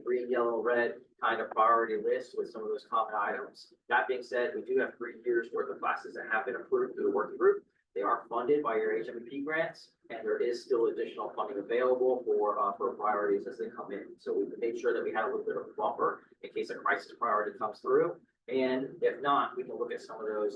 S3: green, yellow, red kind of priority list with some of those common items. That being said, we do have 3 years worth of classes that have been approved through the working group. They are funded by your HMP grants, and there is still additional funding available for priorities as they come in. So we made sure that we had a little bit of a buffer in case a crisis priority comes through. And if not, we can look at some of those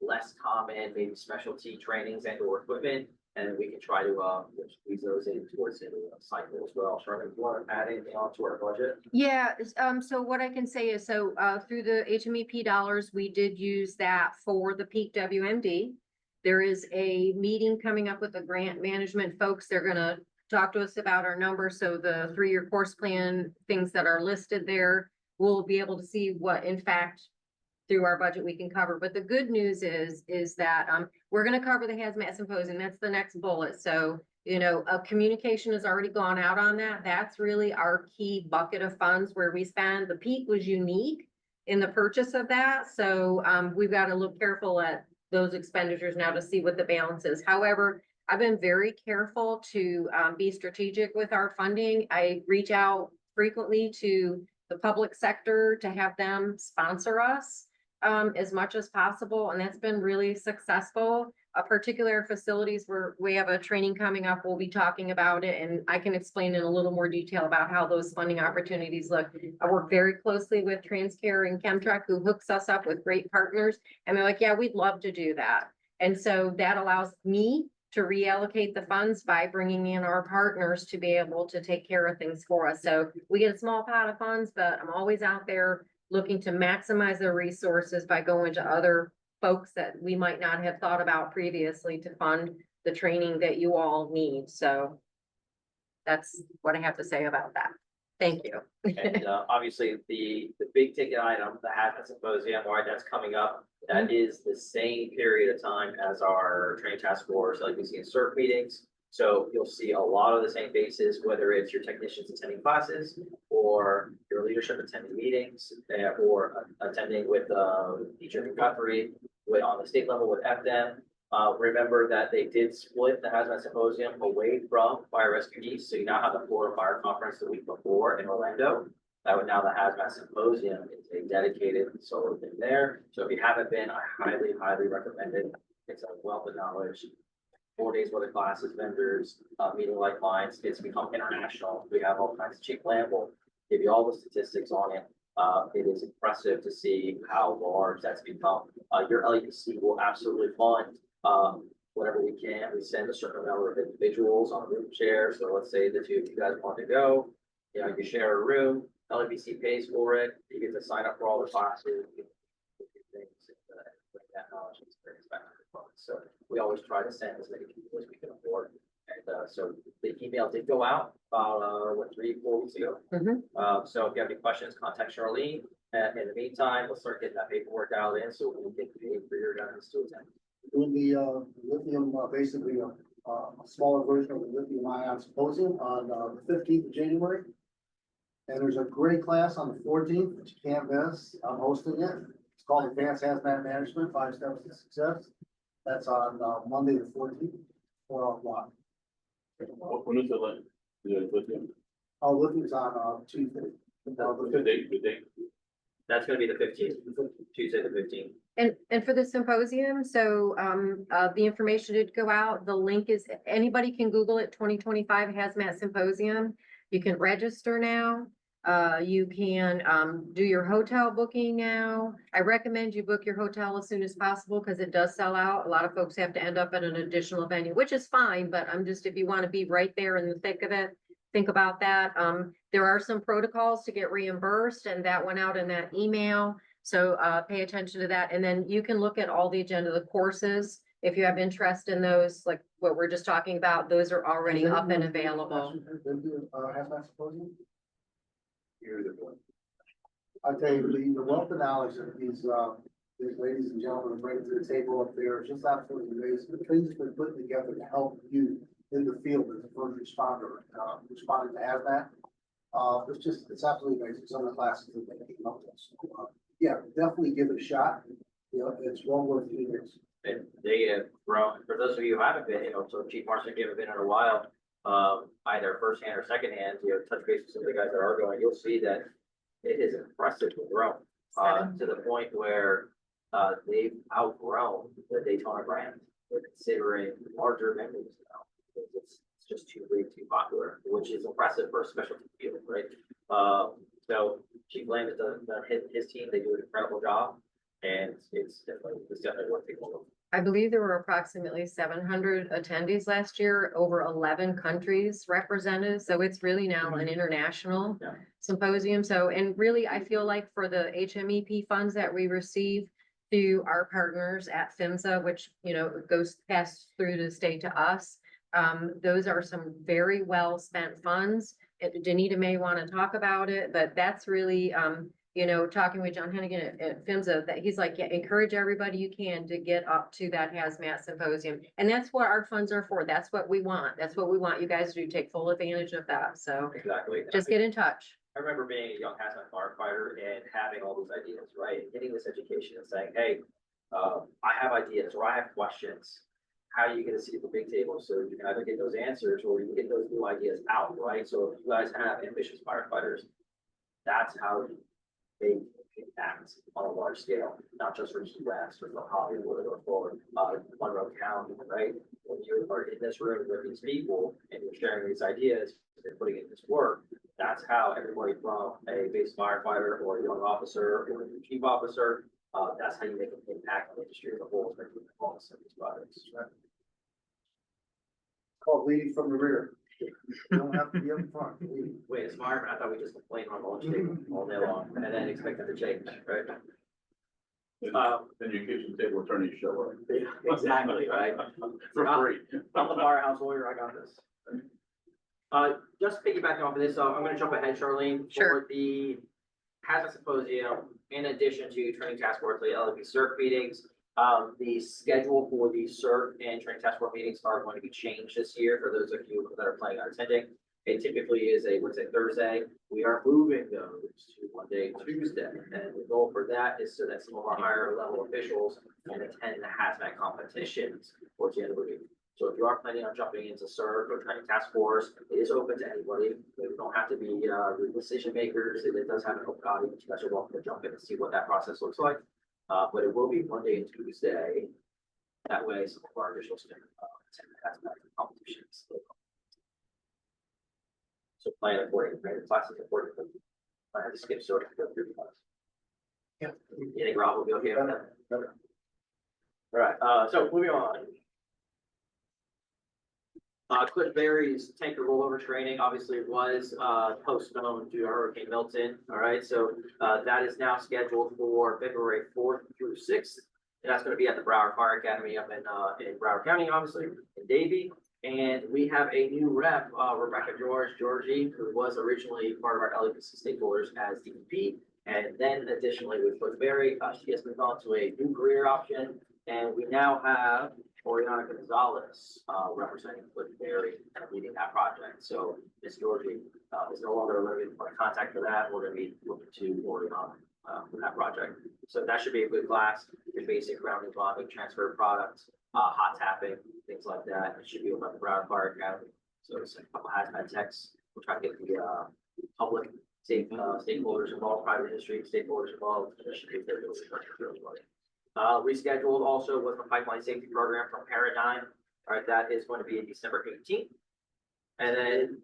S3: less common, maybe specialty trainings and or equipment, and we can try to squeeze those in towards the end of the cycle as well. Charlotte, do you want to add anything onto our budget?
S2: Yeah, so what I can say is, through the HMEP dollars, we did use that for the peak WMD. There is a meeting coming up with the grant management folks. They're gonna talk to us about our numbers. So the 3-year course plan, things that are listed there, we'll be able to see what, in fact, through our budget we can cover. But the good news is that we're gonna cover the hazmat symposium. That's the next bullet. So, you know, communication has already gone out on that. That's really our key bucket of funds where we spend. The peak was unique in the purchase of that. So we've got to look careful at those expenditures now to see what the balance is. However, I've been very careful to be strategic with our funding. I reach out frequently to the public sector to have them sponsor us as much as possible, and that's been really successful. Particular facilities where we have a training coming up, we'll be talking about it, and I can explain in a little more detail about how those funding opportunities look. I work very closely with Transcare and Chemtrack, who hooks us up with great partners, and they're like, yeah, we'd love to do that. And so that allows me to reallocate the funds by bringing in our partners to be able to take care of things for us. So we get a small pot of funds, but I'm always out there looking to maximize their resources by going to other folks that we might not have thought about previously to fund the training that you all need. So that's what I have to say about that. Thank you.
S3: And obviously, the big ticket item, the hazmat symposium, right, that's coming up, that is the same period of time as our training task force, like we see in CERT meetings. So you'll see a lot of the same faces, whether it's your technicians attending classes or your leadership attending meetings or attending with teacher recovery on the state level with FDEM. Remember that they did split the hazmat symposium away from fire rescue east. So you now have the Florida Fire Conference the week before in Orlando. That would now the hazmat symposium is a dedicated solo thing there. So if you haven't been, I highly, highly recommend it. It's a wealth of knowledge. 4 days worth of classes, vendors, meeting like clients. It's become international. We have all kinds of cheap land. We'll give you all the statistics on it. It is impressive to see how large that's become. Your LEPC will absolutely fund whatever we can. We send a certain number of individuals on a room share. So let's say the 2 of you guys want to go. You know, you share a room. LEPC pays for it. You get to sign up for all the classes. You get things with that knowledge and experience back to the fund. So we always try to send as many people as we can afford. And so the email did go out about 3-4 weeks ago. So if you have any questions, contact Charlene. And in the meantime, let's start getting that paperwork out in so we can get paid for your guys to attend.
S8: Doing the lithium, basically a smaller version of the lithium ion symposium on the 15th of January. And there's a great class on the 14th that you can't miss. I'm hosting it. It's called Advanced Hazmat Management, 5 Steps to Success. That's on Monday the 14th. or offline.
S1: When is the lithium?
S8: Oh, lithium's on, Tuesday.
S1: The date,
S3: That's gonna be the 15th, Tuesday the 15th.
S2: And for the symposium, so, the information did go out. The link is, anybody can Google it, 2025 Hazmat Symposium. You can register now. You can, do your hotel booking now. I recommend you book your hotel as soon as possible because it does sell out. A lot of folks have to end up at an additional venue, which is fine, but I'm just, if you want to be right there in the thick of it, think about that. There are some protocols to get reimbursed, and that went out in that email. So, pay attention to that. And then you can look at all the agenda, the courses. If you have interest in those, like what we're just talking about, those are already up and available.
S8: Hazmat symposium? I tell you, the wealth of knowledge that these ladies and gentlemen bring to the table up there is just absolutely amazing. The things that they're putting together to help you in the field as a first responder, responding to hazmat. It's absolutely amazing. Some of the classes that they came up with. So, yeah, definitely give it a shot. You know, it's well worth the years.
S3: And they have grown, for those of you who haven't been, so Chief Marson, if you haven't been in a while, either firsthand or secondhand, touch base with some of the guys that are going, you'll see that it is impressive to grow, to the point where, they've outgrown the Daytona brand. They're considering larger venues now. It's just too big, too popular, which is impressive for a specialty field, right? So Chief Lamb has done his team, they do an incredible job, and it's definitely worth taking a look.
S2: I believe there were approximately 700 attendees last year, over 11 countries represented. So it's really now an international
S3: Yeah.
S2: symposium. So, and really, I feel like for the HMEP funds that we receive through our partners at PHMSA, which, pass through the state to us, those are some very well spent funds. Danita may want to talk about it, but that's really, talking with John Hennigan at PHMSA, that he's like, yeah, encourage everybody you can to get up to that hazmat symposium. And that's what our funds are for. That's what we want. That's what we want you guys to do. Take full advantage of that. So
S3: Exactly.
S2: just get in touch.
S3: I remember being a young hazmat firefighter and having all these ideas, right? And getting this education and saying, hey, I have ideas or I have questions. How are you gonna see the big table? So you can either get those answers or you can get those new ideas out, right? So if you guys have ambitious firefighters, that's how they act on a large scale, not just for US or for Hollywood or for Monroe County, right? When you are in this room with these people and you're sharing these ideas and putting in this work, that's how everybody from a base firefighter or a young officer or a chief officer, that's how you make an impact on the industry as a whole, especially with all of these products.
S8: Called leading from the rear. You don't have to be up front. Lead.
S3: Wait, it's fireman, I thought we just complained on the lunch table all day long and then expected to change, right?
S1: Then your kitchen table attorneys show up.
S3: Yeah, exactly, right?
S1: For free.
S3: I'm the firehouse lawyer, I got this. Just piggybacking off of this, I'm gonna jump ahead, Charlene,
S2: Sure.
S3: for the hazmat symposium, in addition to training task force, the LEPC CERT meetings. The schedule for the CERT and training task force meetings are going to be changed this year for those of you that are planning on attending. It typically is a Wednesday, Thursday. We are moving those to Monday, Tuesday. And the goal for that is so that some of our higher level officials can attend the hazmat competitions towards the end of the week. So if you are planning on jumping into CERT or training task force, it is open to anybody. You don't have to be the decision makers. It does have an open audience. You guys are welcome to jump in and see what that process looks like. But it will be Monday and Tuesday. That way, some of our officials can attend the hazmat competitions. So plan accordingly, right? Classes accordingly. I had to skip CERT to go through the class.
S8: Yeah.
S3: You think Rob will be okay with that? All right, so moving on. Cliff Berry's tanker rollover training obviously was postponed due to Hurricane Milton. All right, so that is now scheduled for February 4th through 6th. And that's going to be at the Broward Fire Academy up in Broward County, obviously, in Davie. And we have a new rep, Rebecca Georgie, who was originally part of our LEPC stakeholders as DP. And then additionally with Cliff Berry, she has moved on to a new career option. And we now have Oriana Gonzalez representing Cliff Berry and leading that project. So Ms. Georgie is no longer limited for contact for that. We're going to be looking to Oriana for that project. So that should be a good class. Your basic grounding bonding, transfer of products, hot tapping, things like that. It should be over at the Broward Fire Academy. So it's a couple hazmat techs. We'll try to get the public stakeholders involved, private industry stakeholders involved. That should be very good. Rescheduled also was the pipeline safety program from Paradigm. All right, that is going to be December 18th. And then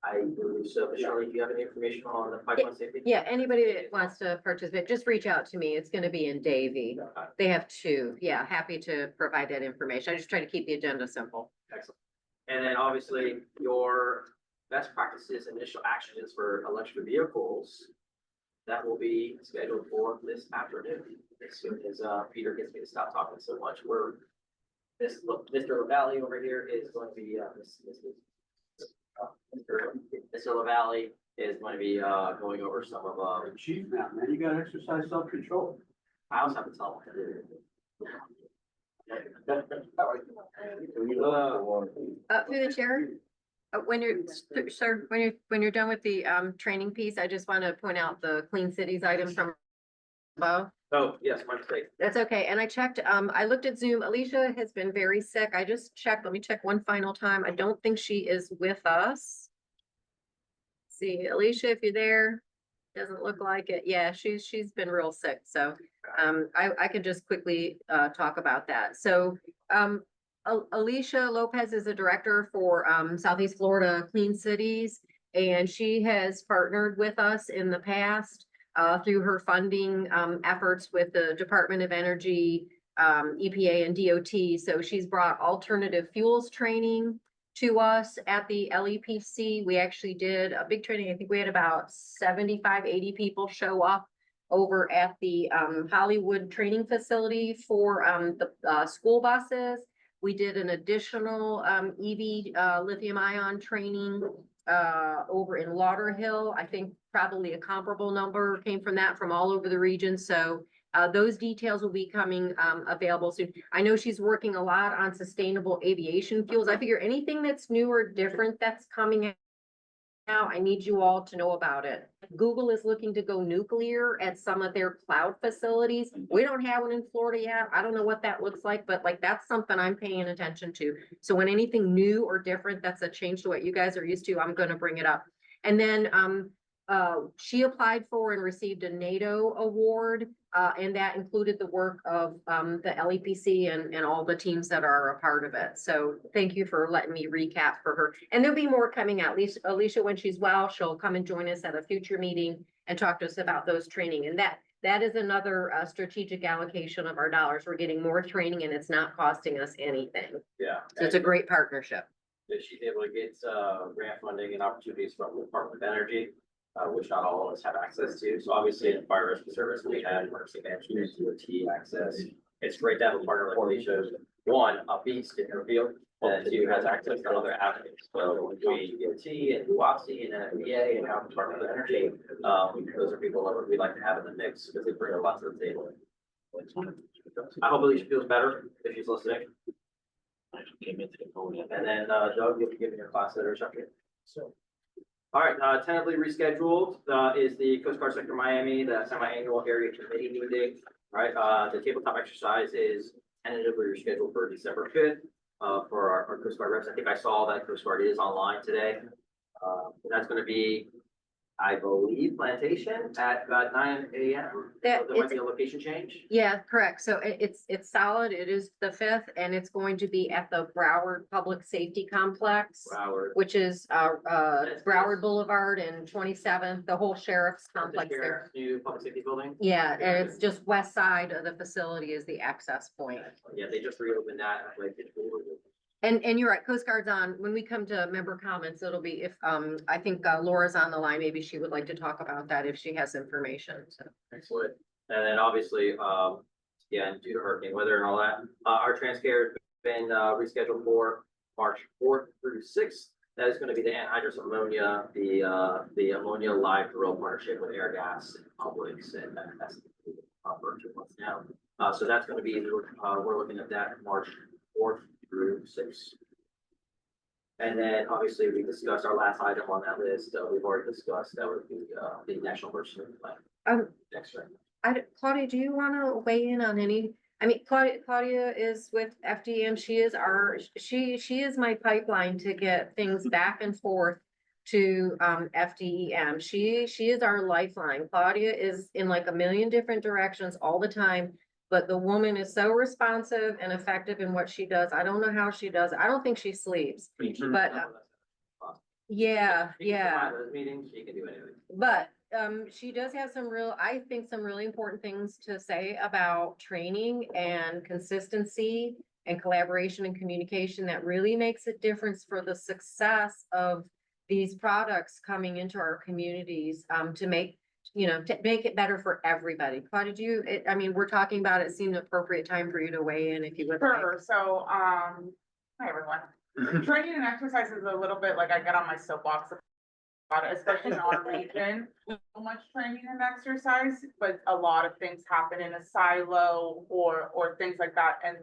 S3: I believe so, Michelle, do you have any information on the pipeline safety?
S2: Yeah, anybody that wants to participate, just reach out to me. It's gonna be in Davie. They have two. Yeah, happy to provide that information. I just try to keep the agenda simple.
S3: Excellent. And then obviously your best practices, initial actions for electric vehicles. That will be scheduled for this afternoon, as soon as Peter gets me to stop talking so much. Mr. LaValle over here is going to be Mr. LaValle is going to be going over some of
S7: Chief now, man, you gotta exercise self-control.
S3: I also have to tell him to
S2: Through the chair, when you're, sir, when you're done with the training piece, I just want to point out the Clean Cities item from above.
S3: Oh, yes, my mistake.
S2: That's okay. And I checked, I looked at Zoom. Alicia has been very sick. I just checked. Let me check one final time. I don't think she is with us. See, Alicia, if you're there, doesn't look like it. Yeah, she's been real sick. So I could just quickly talk about that. So Alicia Lopez is a director for Southeast Florida Clean Cities, and she has partnered with us in the past through her funding efforts with the Department of Energy, EPA and DOT. So she's brought alternative fuels training to us at the LEPC. We actually did a big training. I think we had about 75, 80 people show up over at the Hollywood training facility for the school buses. We did an additional EV lithium ion training over in Lauderhill. I think probably a comparable number came from that from all over the region. So those details will be coming available soon. I know she's working a lot on sustainable aviation fuels. I figure anything that's new or different that's coming out, I need you all to know about it. Google is looking to go nuclear at some of their cloud facilities. We don't have one in Florida yet. I don't know what that looks like, but like that's something I'm paying attention to. So when anything new or different, that's a change to what you guys are used to, I'm going to bring it up. And then she applied for and received a NATO award, and that included the work of the LEPC and all the teams that are a part of it. So thank you for letting me recap for her. And there'll be more coming out. Alicia, when she's well, she'll come and join us at a future meeting and talk to us about those training. And that is another strategic allocation of our dollars. We're getting more training and it's not costing us anything.
S3: Yeah.
S2: So it's a great partnership.
S3: If she's able to get grant funding and opportunities from the Department of Energy, which not all of us have access to. So obviously in fire rescue service, we had emergency management, DOT access. It's great to have a partner like Alicia. One, a beast in her field, and two, has access to other avenues. So between DOT and UOC and NBA and now Department of Energy, those are people that we'd like to have in the mix because they bring a lot to the table. I hope Alicia feels better if she's listening. And then Doug, you'll be giving your class letter something. So. All right, tentatively rescheduled is the Coast Guard Sector Miami, the semi-annual area committee meeting. All right, the tabletop exercise is tentatively rescheduled for December 5th for our Coast Guard reps. I think I saw that Coast Guard is online today. That's going to be, I believe, Plantation at about 9 a.m. There might be a location change.
S2: Yeah, correct. So it's solid. It is the 5th and it's going to be at the Broward Public Safety Complex,
S3: Broward.
S2: which is Broward Boulevard and 27th, the whole sheriff's complex
S3: The
S2: there.
S3: sheriff's new public safety building.
S2: Yeah, and it's just west side of the facility is the access point.
S3: Yeah, they just reopened that. Like,
S2: And you're right, Coast Guard's on, when we come to member comments, it'll be if, I think Laura's on the line, maybe she would like to talk about that if she has information, so.
S3: Excellent. And then obviously, again, due to hurricane weather and all that, our transcare has been rescheduled for March 4th through 6th. That is going to be the anhydrous ammonia, the ammonia live drill partnership with Airgas and Publix, and that's for 2 months now. So that's going to be, we're looking at that March 4th through 6th. And then obviously we discussed our last item on that list. We've already discussed that would be the National Emergency Plan. Next, right?
S2: Claudia, do you want to weigh in on any? I mean, Claudia is with FDM. She is she is my pipeline to get things back and forth to FDEM. She is our lifeline. Claudia is in like a million different directions all the time, but the woman is so responsive and effective in what she does. I don't know how she does it. I don't think she sleeps. But yeah, yeah.
S3: Those meetings, she can do anything.
S2: But she does have some I think some really important things to say about training and consistency and collaboration and communication that really makes a difference for the success of these products coming into our communities, to make, to make it better for everybody. Claudia, I mean, we're talking about it, seemed an appropriate time for you to weigh in if you would like.
S9: Sure, so, hi, everyone. Training and exercise is a little bit like I get on my soapbox about it, especially in our region. So much training and exercise, but a lot of things happen in a silo or things like that. And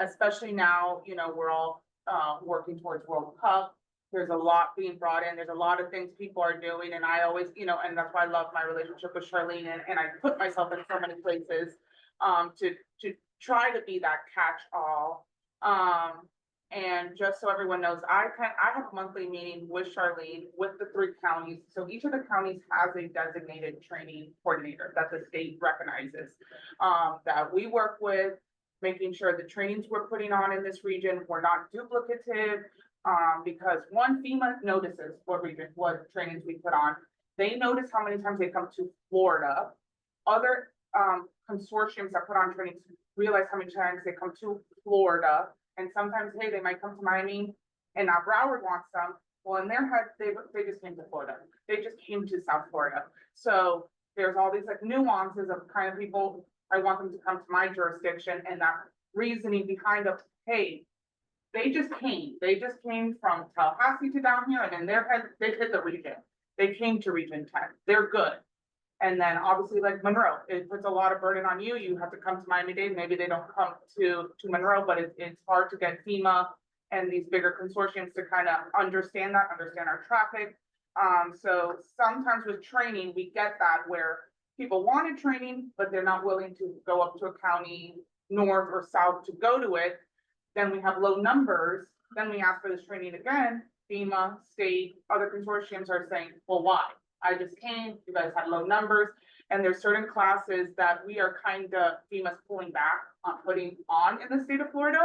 S9: especially now, we're all working towards World Cup. There's a lot being brought in. There's a lot of things people are doing. And I always, and that's why I love my relationship with Charlene, and I put myself in so many places to try to be that catch-all. And just so everyone knows, I have a monthly meeting with Charlene, with the 3 counties. So each of the counties has a designated training coordinator that the state recognizes, that we work with, making sure the trainings we're putting on in this region were not duplicative. Because one, FEMA notices what trainings we put on. They notice how many times they come to Florida. Other consortiums that put on trainings realize how many times they come to Florida. And sometimes, hey, they might come to Miami and now Broward wants them. Well, in their head, they just came to Florida. They just came to South Florida. So there's all these like nuances of kind of people, I want them to come to my jurisdiction, and that reasoning behind of, hey, they just came from Tallahassee to down here, and in their head, they hit the region. They came to Region 10. They're good. And then obviously like Monroe, it puts a lot of burden on you. You have to come to Miami-Dade. Maybe they don't come to Monroe, but it's hard to get FEMA and these bigger consortiums to kind of understand our traffic. So sometimes with training, we get that where people wanted training, but they're not willing to go up to a county north or south to go to it. Then we have low numbers. Then we ask for this training again. FEMA, state, other consortiums are saying, well, why? I just came, you guys had low numbers, and there's certain classes that we are kind of, FEMA's pulling back on putting on in the state of Florida.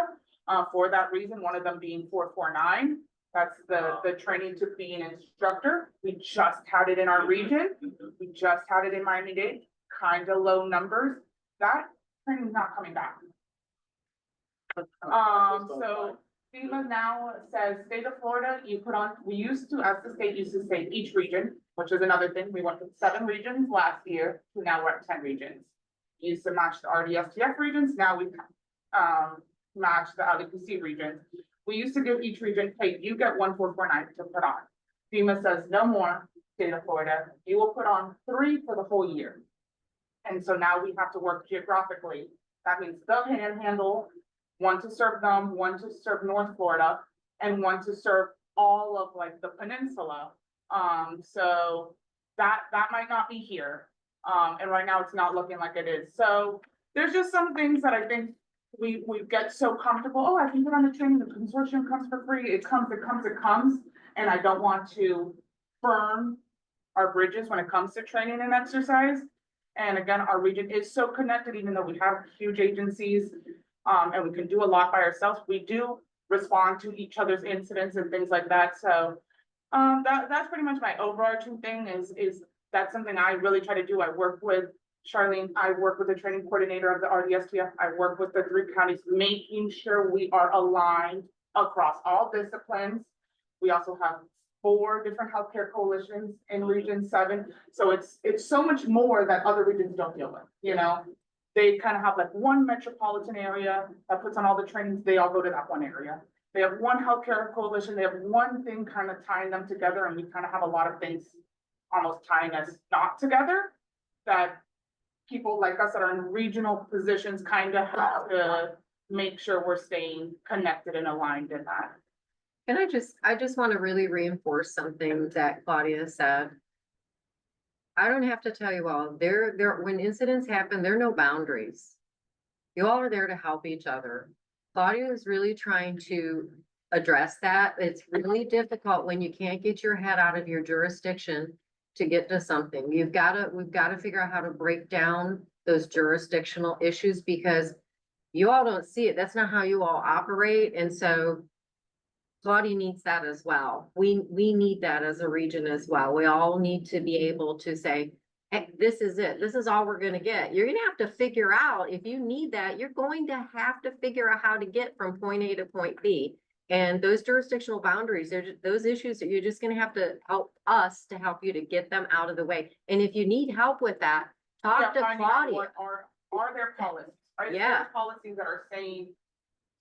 S9: For that reason, one of them being 449. That's the training to be an instructor. We just had it in our region. We just had it in Miami-Dade, kind of low numbers. That training is not coming back. So FEMA now says state of Florida, you put on, we used to, as the state used to say each region, which is another thing. We went from 7 regions last year to now we're at 10 regions. Used to match the RDSTF regions. Now we match the LEPC regions. We used to give each region, hey, you get 1449 to put on. FEMA says no more, state of Florida. You will put on 3 for the whole year. And so now we have to work geographically. That means the panhandle, 1 to serve them, 1 to serve North Florida, and 1 to serve all of like the peninsula. So that might not be here. And right now it's not looking like it is. So there's just some things that I think we get so comfortable. Oh, I can get on the training, the consortium comes for free. It comes. And I don't want to burn our bridges when it comes to training and exercise. And again, our region is so connected, even though we have huge agencies, and we can do a lot by ourselves. We do respond to each other's incidents and things like that. So that's pretty much my overarching thing is that's something I really try to do. I work with Charlene, I work with the training coordinator of the RDSTF, I work with the 3 counties, making sure we are aligned across all disciplines. We also have 4 different healthcare coalitions in Region 7. So it's so much more that other regions don't deal with, They kind of have like one metropolitan area that puts on all the trainings. They all go to that one area. They have one healthcare coalition. They have one thing kind of tying them together. And we kind of have a lot of things almost tying us not together that people like us that are in regional positions kind of have to make sure we're staying connected and aligned in that.
S2: And I just want to really reinforce something that Claudia said. I don't have to tell you all, when incidents happen, there are no boundaries. You all are there to help each other. Claudia is really trying to address that. It's really difficult when you can't get your head out of your jurisdiction to get to something. We've got to figure out how to break down those jurisdictional issues because you all don't see it. That's not how you all operate. And so Claudia needs that as well. We need that as a region as well. We all need to be able to say, hey, this is it. This is all we're gonna get. You're gonna have to figure out, if you need that, you're going to have to figure out how to get from point A to point B. And those jurisdictional boundaries, those issues that you're just gonna have to help us to help you to get them out of the way. And if you need help with that, talk to
S9: finding out
S2: Claudia.
S9: what are there policies? Are there
S2: Yeah.
S9: policies that are saying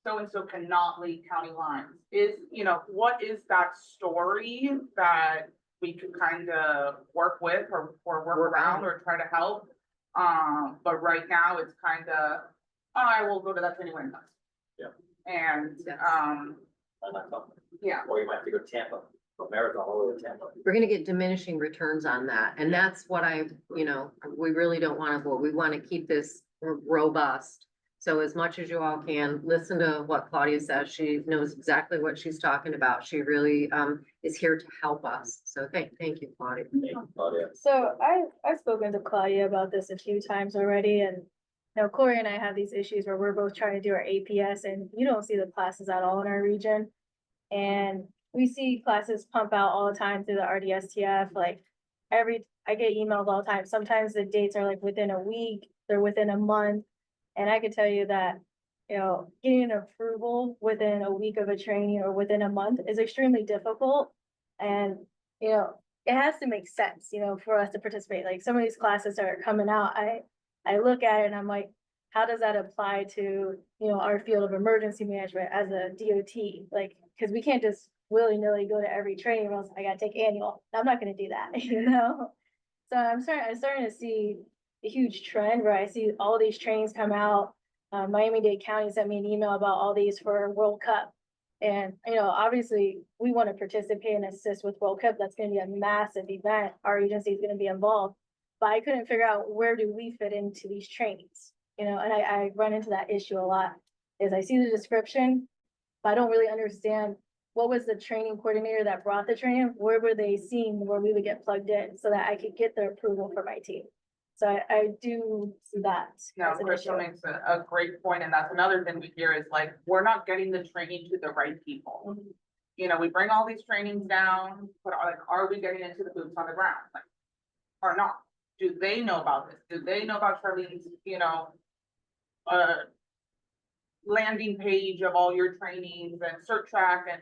S9: so-and-so cannot leave county lines? Is, what is that story that we could kind of work with or work around or try to help? But right now it's kind of, I will go to that training when it comes.
S3: Yeah.
S9: And,
S2: Yes.
S9: yeah.
S3: Or you might have to go to Tampa, from Marathon all the way to Tampa.
S2: We're gonna get diminishing returns on that, and that's what we really don't wanna, we wanna keep this robust. So as much as you all can, listen to what Claudia says. She knows exactly what she's talking about. She really, is here to help us. So thank you, Claudia.
S12: So I've spoken to Claudia about this a few times already, and Corey and I have these issues where we're both trying to do our APS and you don't see the classes at all in our region. And we see classes pump out all the time through the RDSTF, like I get emails all the time. Sometimes the dates are like within a week, they're within a month. And I can tell you that, getting an approval within a week of a training or within a month is extremely difficult. And, it has to make sense, for us to participate. Like some of these classes that are coming out, I look at it and I'm like, how does that apply to, our field of emergency management as a DOT? Like, because we can't just willy-nilly go to every training, or else I gotta take annual. I'm not gonna do that, So I'm starting to see a huge trend where I see all these trainings come out. Miami-Dade County sent me an email about all these for World Cup. And, obviously we want to participate and assist with World Cup. That's going to be a massive event. Our agency is going to be involved, but I couldn't figure out where do we fit into these trainings, and I run into that issue a lot is I see the description, but I don't really understand what was the training coordinator that brought the training, where were they seeing where we would get plugged in so that I could get the approval for my team. So I do see that.
S9: No,
S12: as an
S9: Crystal
S12: issue.
S9: makes a great point, and that's another thing we hear is like, we're not getting the training to the right people. We bring all these trainings down, but are we getting into the boots on the ground? Like, or not? Do they know about this? Do they know about Charlene's, landing page of all your trainings and cert track? And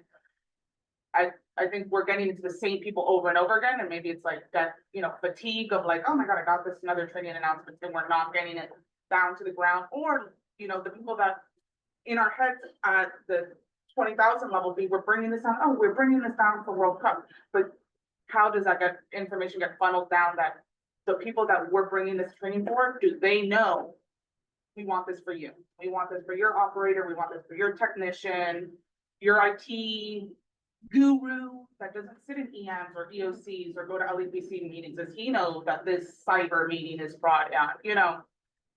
S9: I think we're getting into the same people over and over again, and maybe it's like that, fatigue of like, oh my God, I got this another training announcement, and we're not getting it down to the ground. Or, the people that in our heads at the 20,000 level, we're bringing this down. Oh, we're bringing this down for World Cup. But how does that information get funneled down that the people that we're bringing this training for, do they know we want this for you? We want this for your operator. We want this for your technician, your IT guru that doesn't sit in EMs or EOCs or go to LEPC meetings. Does he know that this cyber meeting is brought out,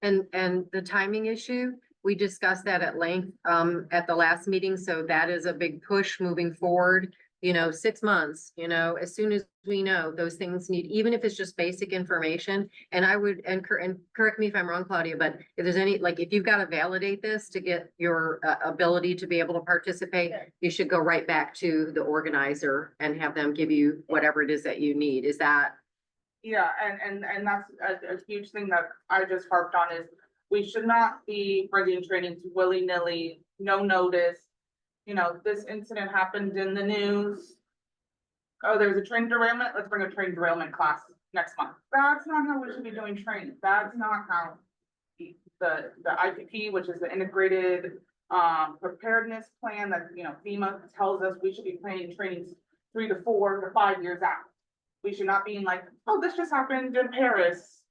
S2: And the timing issue, we discussed that at length, at the last meeting. So that is a big push moving forward, 6 months, as soon as we know those things need, even if it's just basic information. And I would, and correct me if I'm wrong, Claudia, but if there's any, like, if you've got to validate this to get your ability to be able to participate, you should go right back to the organizer and have them give you whatever it is that you need. Is that?
S9: Yeah, and that's a huge thing that I just harped on is we should not be bringing trainings willy-nilly, no notice. This incident happened in the news. Oh, there's a train derailment. Let's bring a train derailment class next month. That's not how we should be doing training. That's not how the IPP, which is the integrated preparedness plan that, FEMA tells us we should be planning trainings 3 to 4 to 5 years out. We should not be in like, oh, this just happened in Paris.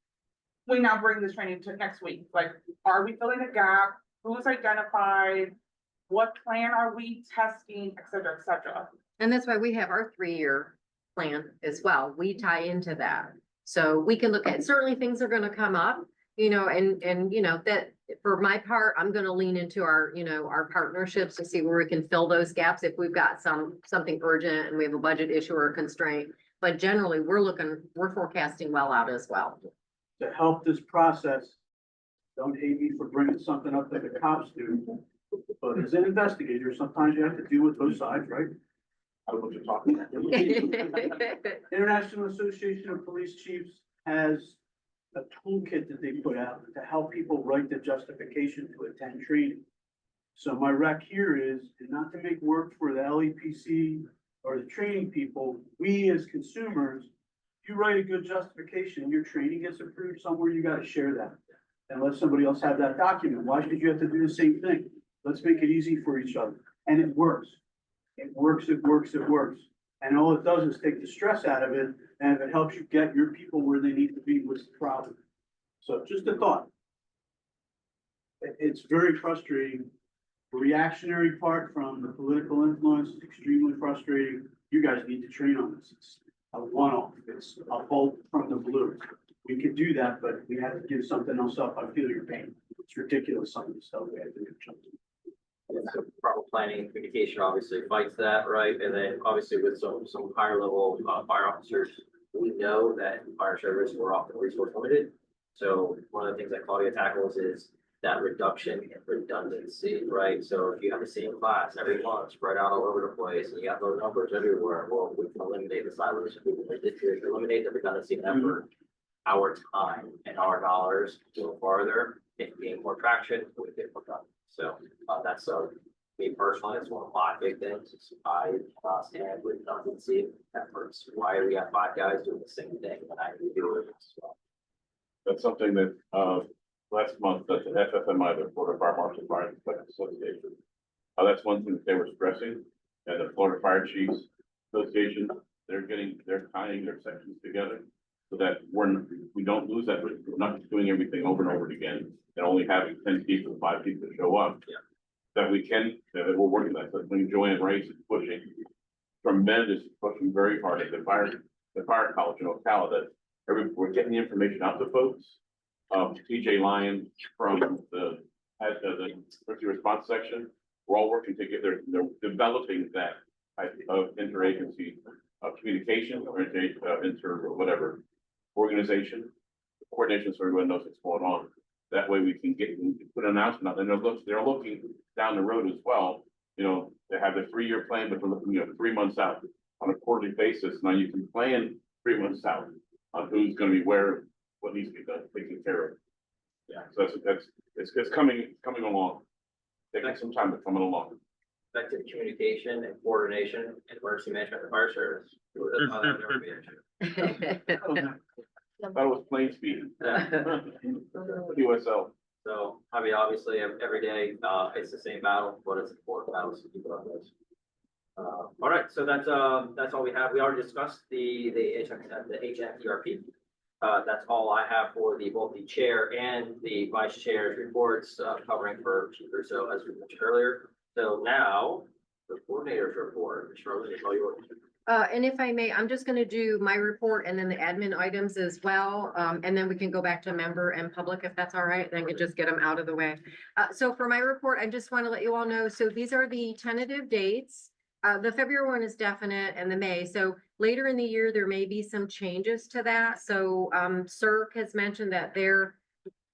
S9: We now bring this training to next week. Like, are we filling a gap? Who's identified? What plan are we testing, et cetera, et cetera?
S2: And that's why we have our 3-year plan as well. We tie into that. So we can look at, certainly things are gonna come up, and that for my part, I'm gonna lean into our, our partnerships to see where we can fill those gaps if we've got something urgent and we have a budget issue or a constraint. But generally, we're forecasting well out as well.
S7: To help this process, don't hate me for bringing something up that the cops do. But as an investigator, sometimes you have to deal with both sides, right?
S1: I don't know what you're talking about.
S7: International Association of Police Chiefs has a toolkit that they put out to help people write the justification to attend training. So my rec here is, and not to make work for the LEPC or the training people, we as consumers, if you write a good justification, your training gets approved somewhere, you gotta share that. And let somebody else have that document. Why should you have to do the same thing? Let's make it easy for each other. And it works. It works, it works, it works. And all it does is take the stress out of it, and if it helps you get your people where they need to be, what's the problem? So just a thought. It's very frustrating. The reactionary part from the political influence is extremely frustrating. You guys need to train on this. It's a one-off. It's a bolt from the blue. We could do that, but we have to give something else up. I feel your pain. It's ridiculous, some of the stuff we have to do.
S3: So proper planning and communication obviously fights that, right? And then obviously with some higher level fire officers, we know that in fire service, we're often resource limited. So one of the things that Claudia tackles is that reduction in redundancy, right? So if you have the same class every month spread out all over the place and you have those numbers everywhere, well, we can eliminate the silos. We can eliminate the redundancy and effort, our time and our dollars go farther, it gain more traction, we get more done. So that's me personally, it's one of my big things. I stand with redundancy efforts. Why do we have 5 guys doing the same thing when I can do it as well?
S1: That's something that, last month, that's an FFMI, the Florida Fire Marshal Fire Inspectors Association. That's one thing that they were stressing, and the Florida Fire Chiefs Association, they're tying their sections together so that we don't lose that, we're not doing everything over and over again, and only having 10 people, 5 people show up.
S3: Yeah.
S1: That we're working on, so when Joanne Rice is pushing, pushing very hard at the fire college in Ocala, that we're getting the information out to folks. TJ Lyon from the emergency response section, we're all working together, they're developing that type of interagency communication or whatever organization, coordination, so everyone knows what's going on. That way we can put an announcement out, and they're looking down the road as well. They have their 3-year plan, but they're looking, 3 months out on a quarterly basis. Now you can plan 3 months out on who's gonna be where, what needs to be done, taken care of. Yeah, so it's coming along. Taking some time, but coming along.
S3: Effective communication and coordination and emergency management and fire service. Who doesn't know that would never be an issue.
S1: That was plain speed. USL.
S3: So, I mean, obviously, every day, it's the same battle, but it's important battle, so keep it on this. All right, so that's all we have. We already discussed the HFERP. That's all I have for both the chair and the vice chair's reports, covering for Chief Russo, as we mentioned earlier. So now, the coordinator's report, Charlotte, it's all yours.
S2: And if I may, I'm just gonna do my report and then the admin items as well. And then we can go back to member and public if that's all right, then I can just get them out of the way. So for my report, I just want to let you all know, so these are the tentative dates. The February one is definite and the May. So later in the year, there may be some changes to that. So CERC has mentioned that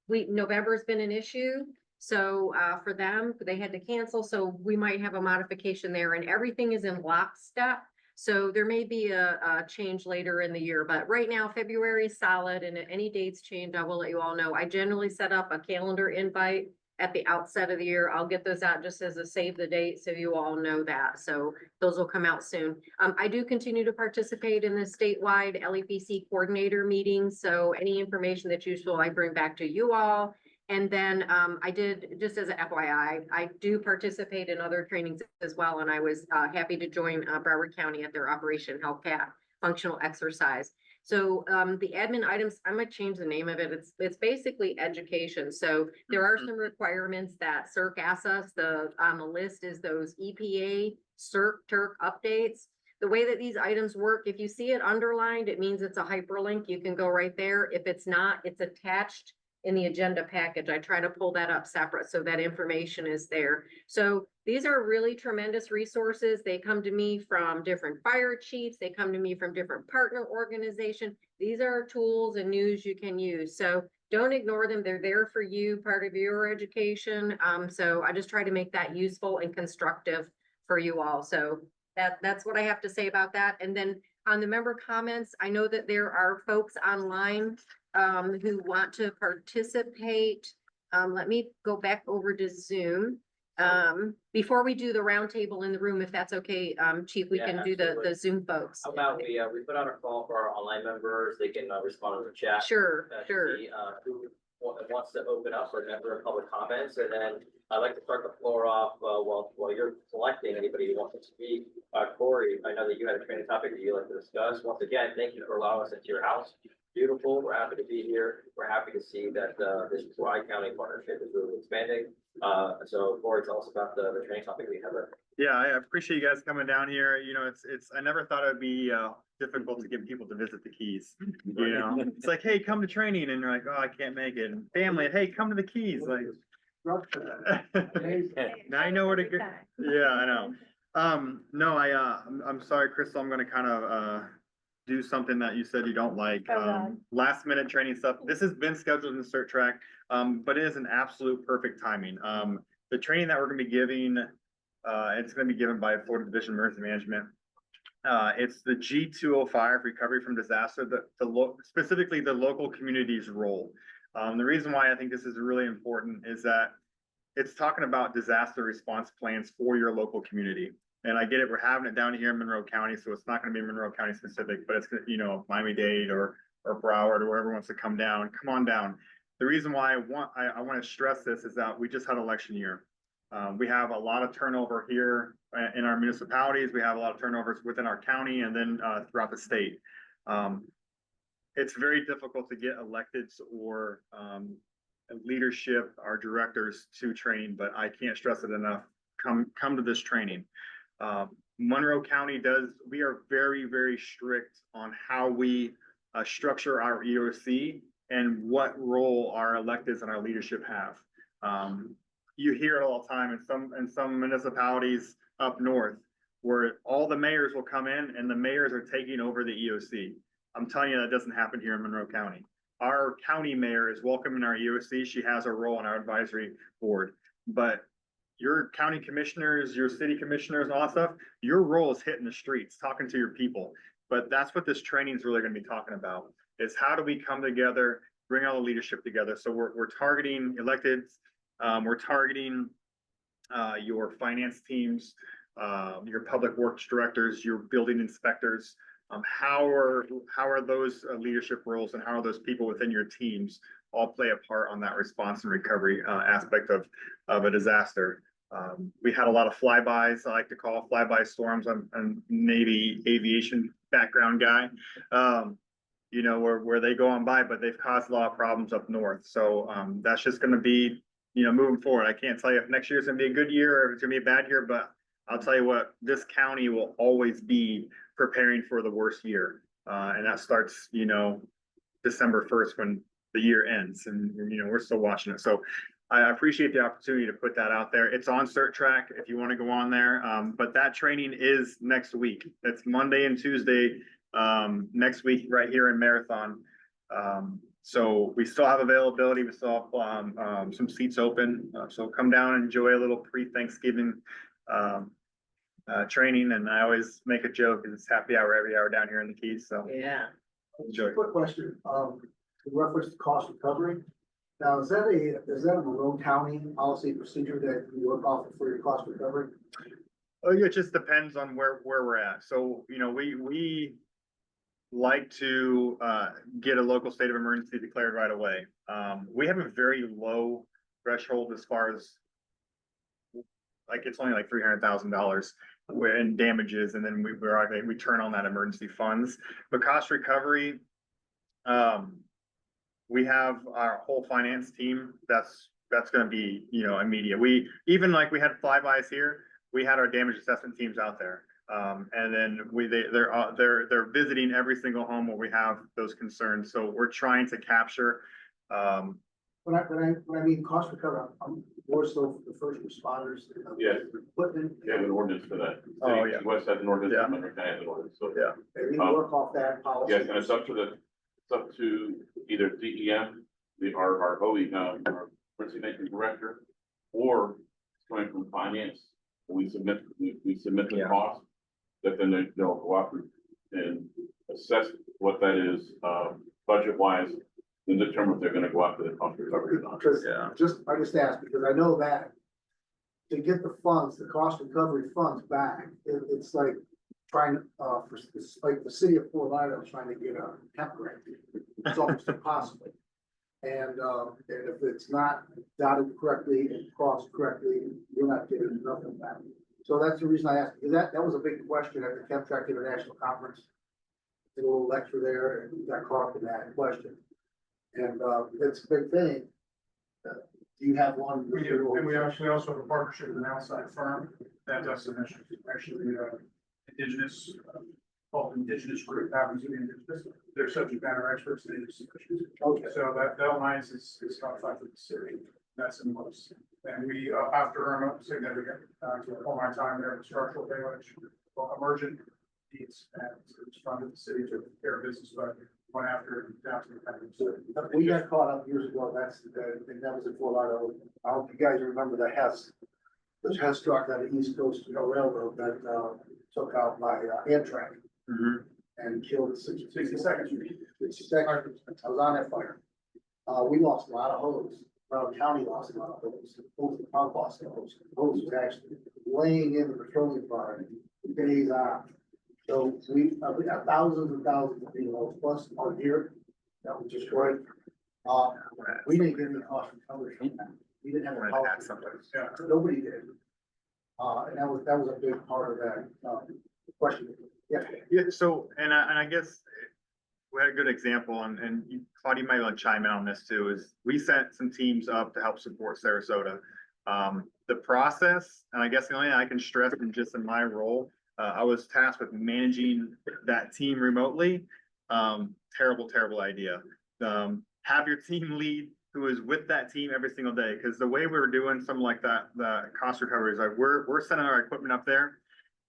S2: November's been an issue. So for them, they had to cancel. So we might have a modification there, and everything is in lockstep. So there may be a change later in the year, but right now, February is solid, and if any dates change, I will let you all know. I generally set up a calendar invite at the outset of the year. I'll get those out just as a save the date, so you all know that. So those will come out soon. I do continue to participate in the statewide LEPC coordinator meetings. So any information that's useful, I bring back to you all. And then I did, just as an FYI, I do participate in other trainings as well. And I was happy to join Broward County at their Operation Hellcat functional exercise. So the admin items, I might change the name of it. It's basically education. So there are some requirements that CERC asks us. On the list is those EPA CERC updates. The way that these items work, if you see it underlined, it means it's a hyperlink. You can go right there. If it's not, it's attached in the agenda package. I try to pull that up separate so that information is there. So these are really tremendous resources. They come to me from different fire chiefs. They come to me from different partner organizations. These are tools and news you can use. So don't ignore them. They're there for you, part of your education. So I just try to make that useful and constructive for you all. So that's what I have to say about that. And then on the member comments, I know that there are folks online who want to participate. Let me go back over to Zoom. Before we do the roundtable in the room, if that's okay, Chief, we
S3: Yeah,
S2: can do
S3: absolutely.
S2: the Zoom folks.
S3: How about we put out a call for our online members, they can respond to the chat.
S2: Sure,
S3: to
S2: sure.
S3: see, who wants to open up for member public comments, and then I'd like to start the floor off, while you're selecting anybody who wants to speak. Corey, I know that you had a training topic that you'd like to discuss. Once again, thank you for allowing us into your house. Beautiful, we're happy to be here. We're happy to see that, this Tri-County partnership is really expanding. So Corey, tell us about the training topic we have.
S11: Yeah, I appreciate you guys coming down here. You know, it's, I never thought it'd be, difficult to get people to visit the Keys. You know, it's like, hey, come to training, and you're like, oh, I can't make it. And family, hey, come to the Keys, like. Now I know where to go. Yeah, I know. No, I'm sorry, Crystal, I'm gonna kind of, do something that you said you don't like. Last minute training stuff. This has been scheduled in Cert Track, but it is an absolute perfect timing. The training that we're gonna be giving, it's gonna be given by Florida Division of Emergency Management. It's the G205 recovery from disaster, specifically the local community's role. The reason why I think this is really important is that it's talking about disaster response plans for your local community. And I get it, we're having it down here in Monroe County, so it's not gonna be Monroe County specific, but it's, you know, Miami-Dade or Broward or wherever wants to come down, come on down. The reason why I want to stress this is that we just had election year. We have a lot of turnover here in our municipalities. We have a lot of turnovers within our county and then throughout the state. It's very difficult to get electeds or leadership, our directors to training, but I can't stress it enough. Come to this training. Monroe County we are very, very strict on how we structure our EOC and what role our electeds and our leadership have. You hear it all the time in some municipalities up north where all the mayors will come in and the mayors are taking over the EOC. I'm telling you, that doesn't happen here in Monroe County. Our county mayor is welcome in our EOC. She has a role in our advisory board, but your county commissioners, your city commissioners, and all that stuff, your role is hitting the streets, talking to your people. But that's what this training is really going to be talking about, is how do we come together, bring all the leadership together. So we're targeting electeds, we're targeting your finance teams, your public works directors, your building inspectors. How are those leadership roles and how are those people within your teams all play a part on that response and recovery aspect of a disaster? We had a lot of flybys, I like to call flyby storms. I'm Navy aviation background guy. You know, where they go on by, but they've caused a lot of problems up north. So that's just going to be, you know, moving forward. I can't tell you if next year is going to be a good year or if it's going to be a bad year, but I'll tell you what, this county will always be preparing for the worst year. And that starts, you know, December 1st when the year ends, and you know, we're still watching it. So I appreciate the opportunity to put that out there. It's on Cert Track if you want to go on there. But that training is next week. It's Monday and Tuesday next week right here in Marathon. So we still have availability. We still have some seats open. So come down and enjoy a little pre-Thanksgiving training. And I always make a joke because it's happy hour every hour down here in the Keys. So
S2: Yeah.
S11: enjoy.
S8: Quick question, in reference to cost recovery. Now, is that a Monroe County policy procedure that you work off for your cost recovery?
S11: Oh, yeah, it just depends on where we're at. So, you know, we like to get a local state of emergency declared right away. We have a very low threshold as far as, like, it's only like $300,000 in damages, and then we turn on that emergency funds. But cost recovery, we have our whole finance team that's going to be, you know, immediate. We even, like, we had flybys here, we had our damage assessment teams out there, and then they're visiting every single home where we have those concerns. So we're trying to capture
S8: when I mean cost recovery, I'm more so for the first responders.
S1: Yes.
S8: Equipment.
S1: We have an ordinance for that.
S11: Oh, yeah.
S1: West has an ordinance,
S11: Yeah.
S1: Montgomery County has an ordinance, so.
S11: Yeah.
S8: And we work off that policy.
S1: Yes, and it's up to either DEM, our OE, our emergency management director, or it's coming from finance. We submit the
S11: Yeah.
S1: cost, that then they'll go out and assess what that is, budget wise, and determine if they're gonna go after the cost recovery or not.
S8: Because,
S11: Yeah.
S8: I just asked, because I know that to get the funds, the cost recovery funds back, it's like trying, it's like the city of Fort Lauderdale trying to get a temp grant. It's almost impossible. And if it's not dotted correctly and crossed correctly, you're not getting nothing back. So that's the reason I asked, because that was a big question at the Chemtrack International Conference. Did a little lecture there and got caught up in that question. And it's a big thing. Do you have one?
S7: We do, and we also have a partnership with an outside firm that does some actually, indigenous, called Indigenous Group, happens to be indigenous. They're subject matter experts in these issues.
S8: Okay.
S7: So that alliance is notified to the city. That's in most. And we, after Irma, significant, to all my time there, structural damage, emergent needs, and it's funded the city to care business, but went after down to the county. So
S8: We got caught up years ago, and that was in Fort Lauderdale. I hope you guys remember the Hess truck on the East Coast Railroad that took out by Amtrak
S11: Mhm.
S8: and killed
S7: 60 seconds.
S8: 60 seconds. I was on that fire. We lost a lot of hose. County lost a lot of hose. Both the pump lost the hose. The hose was actually laying in the petroleum barn days on. So we got thousands and thousands of people, plus on here, that was destroyed. We didn't get any cost recovery from that. We didn't have a cost.
S7: Yeah.
S8: Nobody did. And that was a big part of that, question. Yeah.
S11: Yeah, so, and I guess we had a good example, and Claudia might want to chime in on this too, is we sent some teams up to help support Sarasota. The process, and I guess the only thing I can stress in just in my role, I was tasked with managing that team remotely. Terrible idea. Have your team lead who is with that team every single day, because the way we were doing something like that, the cost recovery is like, we're sending our equipment up there,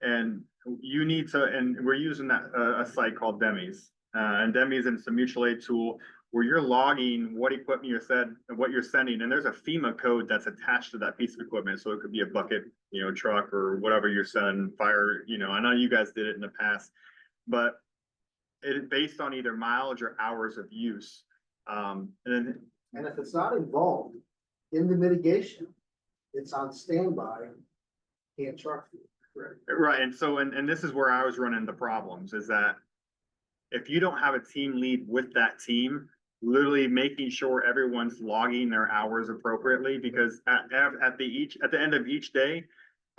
S11: and you need to, and we're using that, a site called Demis. And Demis is a mutual aid tool where you're logging what equipment what you're sending, and there's a FEMA code that's attached to that piece of equipment. So it could be a bucket, truck or whatever you're sending, fire, I know you guys did it in the past, but it based on either mileage or hours of use. And
S8: if it's not involved in the mitigation, it's on standby, can't charge you. Correct.
S11: Right, and so, and this is where I was running the problems, is that if you don't have a team lead with that team, literally making sure everyone's logging their hours appropriately, because at the end of each day,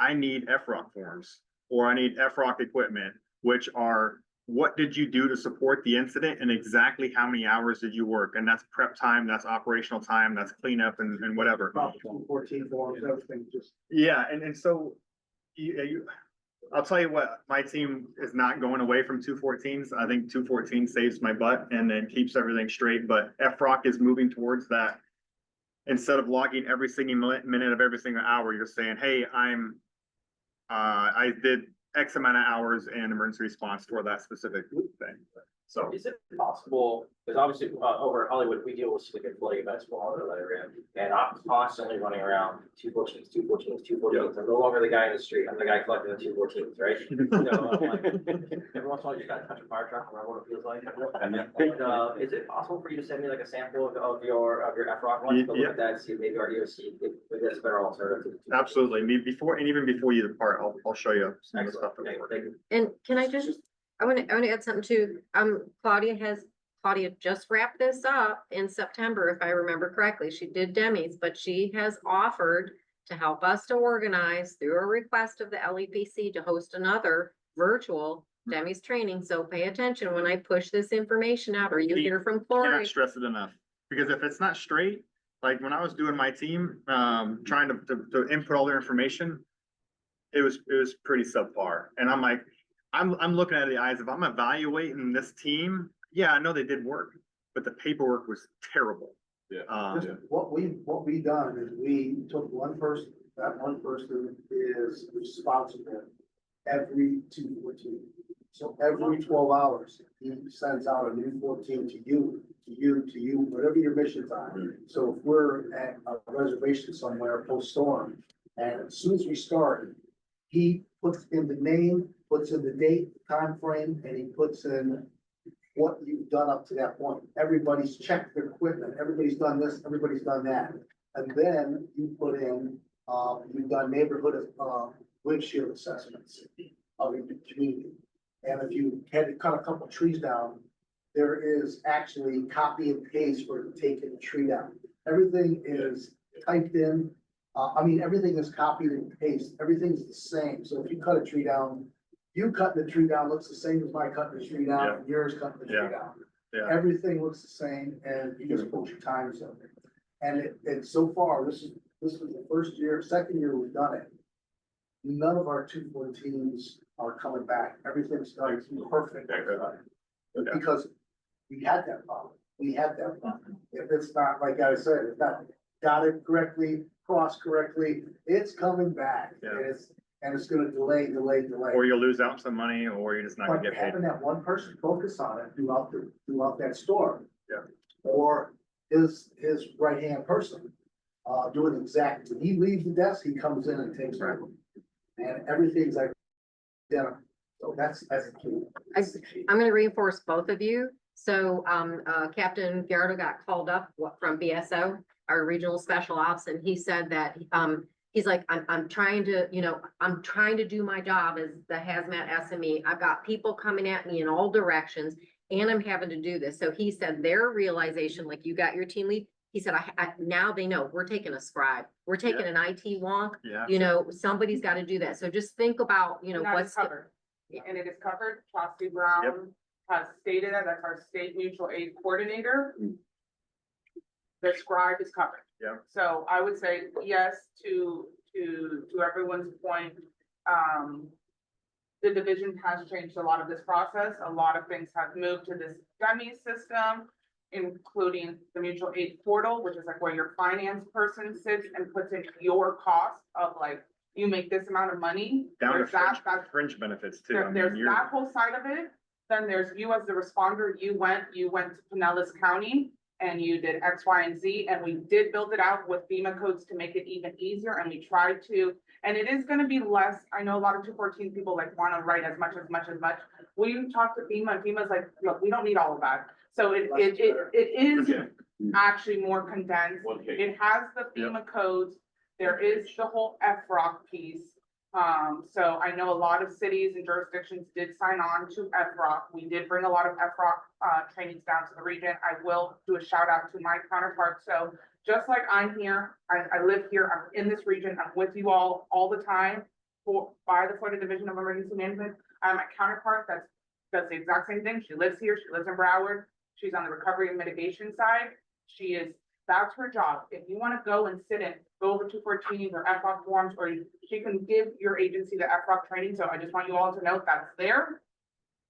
S11: I need FROC forms, or I need FROC equipment, which are, what did you do to support the incident and exactly how many hours did you work? And that's prep time, that's operational time, that's cleanup and whatever.
S8: 14 forms, everything just.
S11: Yeah, and so I'll tell you what, my team is not going away from 214s. I think 214 saves my butt and then keeps everything straight, but FROC is moving towards that. Instead of logging every single minute of every single hour, you're saying, hey, I did X amount of hours in emergency response for that specific thing. So
S3: Is it possible, because obviously over in Hollywood, we deal with significant flooding events all over that area, and I'm constantly running around 214s. I'm no longer the guy in the street, I'm the guy collecting the 214s, right? So I'm like, every once in a while, you just gotta touch a fire truck, remember what it feels like. And is it possible for you to send me like a sample of your FROC ones, to look at that, see if maybe our EOC, if that's a better alternative?
S11: absolutely, even before you depart, I'll show you some of the stuff.
S3: Excellent. Thank you.
S2: And can I just, I want to add something too. Claudia just wrapped this up in September, if I remember correctly. She did Demis, but she has offered to help us to organize through a request of the LEPC to host another virtual Demis training. So pay attention when I push this information out, or you hear from
S11: Cannot
S2: Corey.
S11: stress it enough, because if it's not straight, like when I was doing my team, trying to input all their information, it was pretty subpar. And I'm like, I'm looking at the eyes of, I'm evaluating this team. Yeah, I know they did work, but the paperwork was terrible.
S1: Yeah.
S8: Just what we done is we took one person, that one person is responsible every 214. So every 12 hours, he sends out a new 14 to you, whatever your missions are. So if we're at a reservation somewhere post-storm, and as soon as we start, he puts in the name, puts in the date, time frame, and he puts in what you've done up to that point. Everybody's checked their equipment, everybody's done this, everybody's done that. And then you put in, you've done neighborhood, windshield assessments of your community. And if you had to cut a couple of trees down, there is actually copy and paste for taking the tree down. Everything is typed in. Everything is copied and pasted. Everything's the same. So if you cut a tree down, you cutting the tree down looks the same as my cutting the tree down, and yours cutting the tree down.
S11: Yeah.
S8: Everything looks the same, and you just put your times in. And so far, this is the second year we've done it. None of our 214s are coming back. Everything's done perfect. Because we had that problem. If it's not, like I said, it's not got it correctly, crossed correctly, it's coming back.
S11: Yeah.
S8: And it's gonna delay.
S11: Or you'll lose out some money, or you're just not gonna
S8: But
S11: get paid.
S8: having that one person focus on it throughout that storm.
S11: Yeah.
S8: Or his right-hand person, doing exactly, he leaves the desk, he comes in and takes over. And everything's like, yeah, so that's the key.
S2: I'm gonna reinforce both of you. So, Captain Garrido got called up from BSO, our regional special ops, and he said that, he's like, I'm trying to do my job as the hazmat SME. I've got people coming at me in all directions and I'm having to do this. So he said their realization, like you got your team lead, he said, now they know we're taking a scribe, we're taking an IT wonk, somebody's got to do that. So just think about, what's
S9: covered. And it is covered. Trustee Brown has stated that, that's our state mutual aid coordinator. The scribe is covered.
S11: Yeah.
S9: So I would say yes to everyone's point. The division has changed a lot of this process. A lot of things have moved to this dummy system, including the mutual aid portal, which is like where your finance person sits and puts in your cost of like, you make this amount of money.
S11: Down to
S9: There's
S11: fringe benefits too.
S9: there's that whole side of it. Then there's you as the responder. You went to Pinellas County and you did X, Y, and Z, and we did build it out with FEMA codes to make it even easier, and we tried to, and it is gonna be less. I know a lot of 214 people like wanna write as much. We talked to FEMA, and FEMA's like, look, we don't need all of that. So it is actually more condensed. It has the FEMA codes. There is the whole FROC piece. So I know a lot of cities and jurisdictions did sign on to FROC. We did bring a lot of FROC trainings down to the region. I will do a shout out to my counterpart. So just like I'm here, I live here, I'm in this region, I'm with you all the time by the Florida Division of Emergency Management. I'm a counterpart that does the exact same thing. She lives here, she lives in Broward. She's on the recovery and mitigation side. That's her job. If you want to go and sit in, go over 214 or FROC forms, or she can give your agency the FROC training. So I just want you all to know that's there.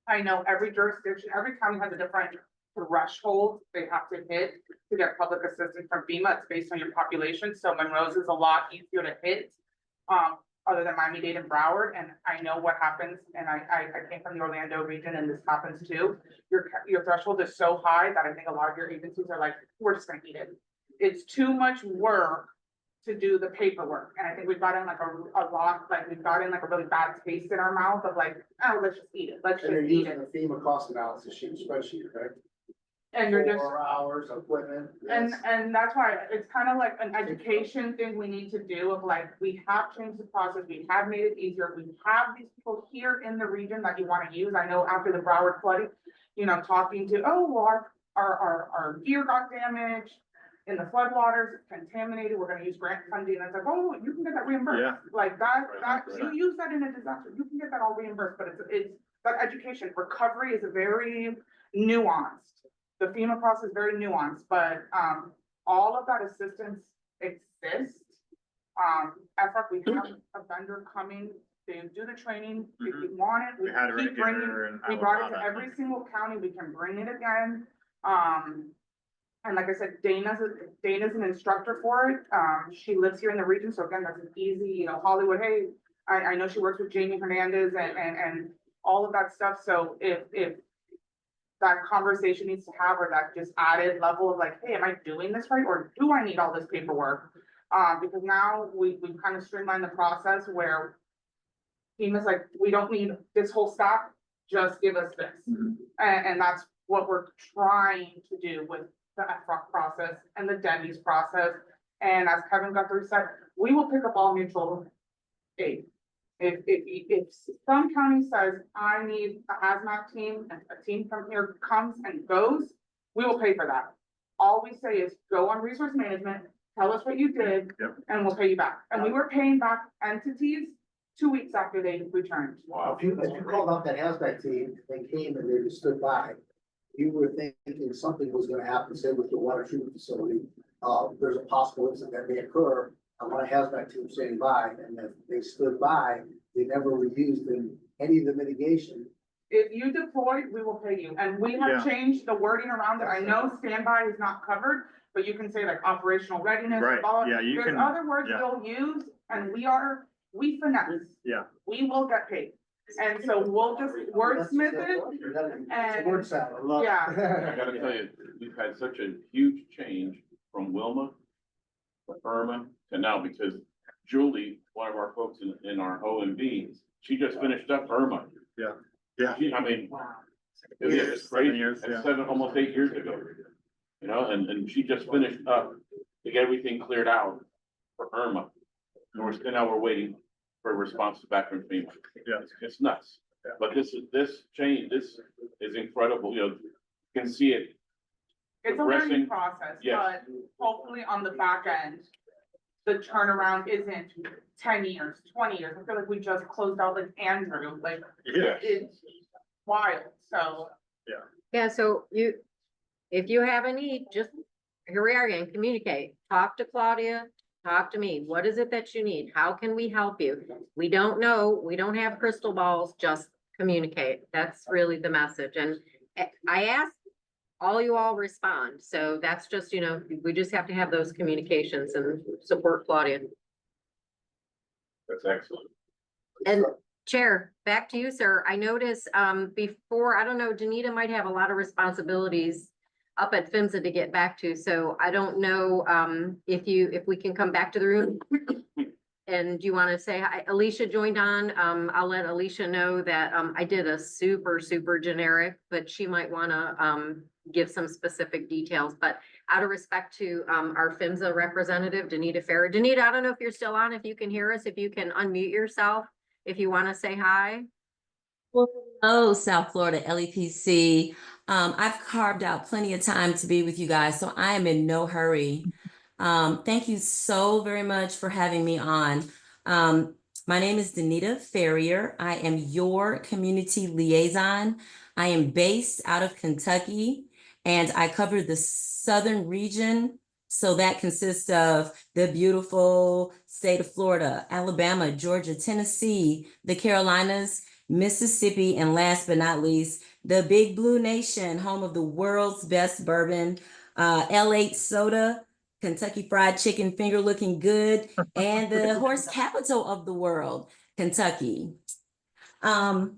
S9: I know every jurisdiction, every county has a different threshold they have to hit to get public assistance from FEMA. It's based on your population. So Monroe's is a lot easier to hit, other than Miami-Dade and Broward. And I know what happens. And I came from the Orlando region, and this happens too. Your threshold is so high that I think a lot of your agencies are like, we're just gonna eat it. It's too much work to do the paperwork. And I think we've gotten like we've gotten like a really bad taste in our mouth of like, oh, let's just eat it. Let's
S8: And you're
S9: just eat
S8: using
S9: it.
S8: the FEMA cost analysis sheet spreadsheet, right?
S9: And you're just,
S8: 4 hours of equipment.
S9: and
S8: yes.
S9: that's why it's kind of like an education thing we need to do of like, we have changed the process. We have made it easier. We have these people here in the region that you want to use. I know after the Broward flooding, talking to, oh, well, our gear got damaged in the floodwaters, it's contaminated, we're gonna use grant funding, and it's like, oh, you can get that reimbursed.
S11: Yeah.
S9: Like that, you use that in a disaster, you can get that all reimbursed, but it's that education. Recovery is very nuanced. The FEMA process is very nuanced, but all of that assistance exists. FROC, we have a vendor coming, they do the training, if you want it,
S11: We had it
S9: keep
S11: right
S9: bringing,
S11: here in
S9: we brought it to
S11: Alabama.
S9: every single county, we can bring it again. And like I said, Dana's an instructor for it. She lives here in the region, so again, that's an easy, you know, Hollywood, hey, I know she works with Jamie Hernandez and all of that stuff. So if that conversation needs to have, or that just added level of like, hey, am I doing this right? Or do I need all this paperwork? Because now we've kind of streamlined the process where FEMA's like, we don't need this whole stack, just give us this. And that's what we're trying to do with the FROC process and the Denny's process. And as Kevin Guthrie said, we will pick up all mutual aid. If some county says, I need a hazmat team, and a team from here comes and goes, we will pay for that. All we say is go on resource management, tell us what you did, and we'll pay you back. And we were paying back entities 2 weeks after they returned.
S1: Wow.
S8: If you called out that hazmat team, they came and they just stood by, you were thinking something was gonna happen, say with the water treatment facility. There's a possible incident that may occur. I want a hazmat team standing by, and if they stood by, they never reused any of the mitigation.
S9: If you deploy, we will pay you. And we have changed the wording around it. I know standby is not covered, but you can say like operational readiness.
S11: Right,
S9: blah, blah.
S11: yeah, you
S9: There's
S11: can-
S9: other words
S11: yeah.
S9: we'll use, and we finesse.
S11: Yeah.
S9: We will get paid. And so we'll just wordsmith it.
S8: It's a word salad. I love it.
S1: I gotta tell you, we've had such a huge change from Wilma to Irma to now, because Julie, one of our folks in our OMB, she just finished up Irma.
S11: Yeah.
S1: I mean, it's crazy.
S11: 7 years,
S1: It's
S11: yeah.
S1: almost 8 years ago. You know, and she just finished up to get everything cleared out for Irma. And now we're waiting for a response back from FEMA.
S11: Yeah.
S1: It's nuts. But this change, this is incredible. You know, you can see it.
S9: It's a
S1: progressing.
S9: learning process,
S1: Yes.
S9: but hopefully on the back end, the turnaround isn't 10 years, 20 years. I feel like we just closed out like Andrew, like
S11: Yeah.
S9: it's wild, so.
S2: Yeah, so if you have a need, just, here we are again, communicate, talk to Claudia, talk to me. What is it that you need? How can we help you? We don't know, we don't have crystal balls, just communicate. That's really the message. And I ask, all you all respond. So that's just, you know, we just have to have those communications and support Claudia.
S1: That's excellent.
S2: And Chair, back to you, sir. I noticed, before, I don't know, Danita might have a lot of responsibilities up at PHMSA to get back to, so I don't know, if we can come back to the room. And do you want to say hi? Alicia joined on. I'll let Alicia know that, I did a super generic, but she might want to, give some specific details, but out of respect to, our PHMSA representative, Danita Farah. Danita, I don't know if you're still on, if you can hear us, if you can unmute yourself, if you want to say hi.
S13: Well, hello, South Florida LEPC. I've carved out plenty of time to be with you guys, so I am in no hurry. Thank you so very much for having me on. My name is Danita Farrier. I am your community liaison. I am based out of Kentucky, and I cover the southern region. So that consists of the beautiful state of Florida, Alabama, Georgia, Tennessee, the Carolinas, Mississippi, and last but not least, the Big Blue Nation, home of the world's best bourbon, L8 soda, Kentucky Fried Chicken, finger looking good, and the horse capital of the world, Kentucky. Tell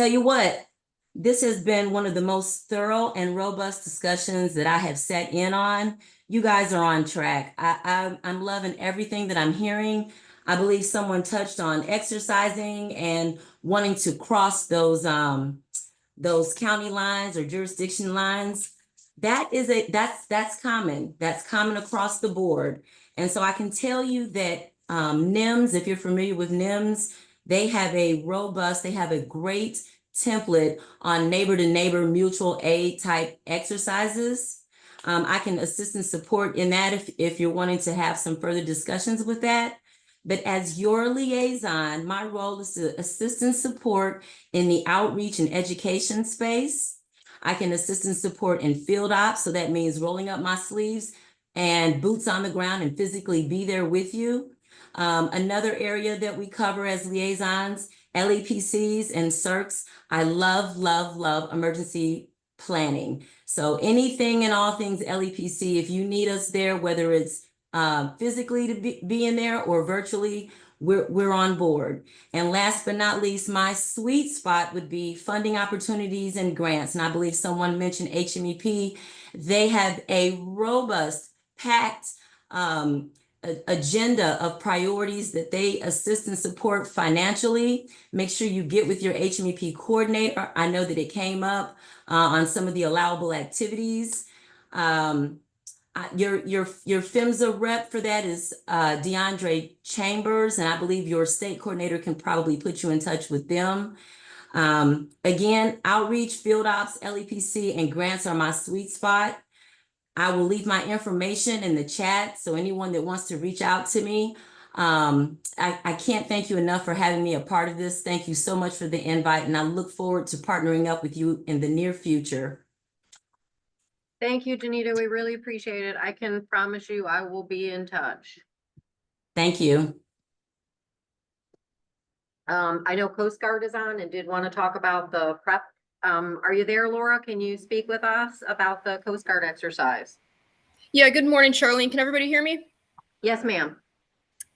S13: you what, this has been one of the most thorough and robust discussions that I have sat in on. You guys are on track. I'm loving everything that I'm hearing. I believe someone touched on exercising and wanting to cross those county lines or jurisdiction lines. That's common. That's common across the board. And so I can tell you that NIMS, if you're familiar with NIMS, they have a great template on neighbor to neighbor mutual aid type exercises. I can assist and support in that if you're wanting to have some further discussions with that. But as your liaison, my role is to assist and support in the outreach and education space. I can assist and support in field ops. So that means rolling up my sleeves and boots on the ground and physically be there with you. Another area that we cover as liaisons, LEPCs and CERCs. I love emergency planning. So anything and all things LEPC, if you need us there, whether it's physically to be in there or virtually, we're on board. And last but not least, my sweet spot would be funding opportunities and grants. And I believe someone mentioned HMEP. They have a robust, packed agenda of priorities that they assist and support financially. Make sure you get with your HMEP coordinator. I know that it came up on some of the allowable activities. Your PHMSA rep for that is DeAndre Chambers, and I believe your state coordinator can probably put you in touch with them. Again, outreach, field ops, LEPC, and grants are my sweet spot. I will leave my information in the chat, so anyone that wants to reach out to me. I can't thank you enough for having me a part of this. Thank you so much for the invite, and I look forward to partnering up with you in the near future.
S2: Thank you, Janita. We really appreciate it. I can promise you I will be in touch.
S13: Thank you.
S2: I know Coast Guard is on and did want to talk about the prep. Are you there, Laura? Can you speak with us about the Coast Guard exercise?
S14: Yeah, good morning, Charlene. Can everybody hear me?
S2: Yes, ma'am.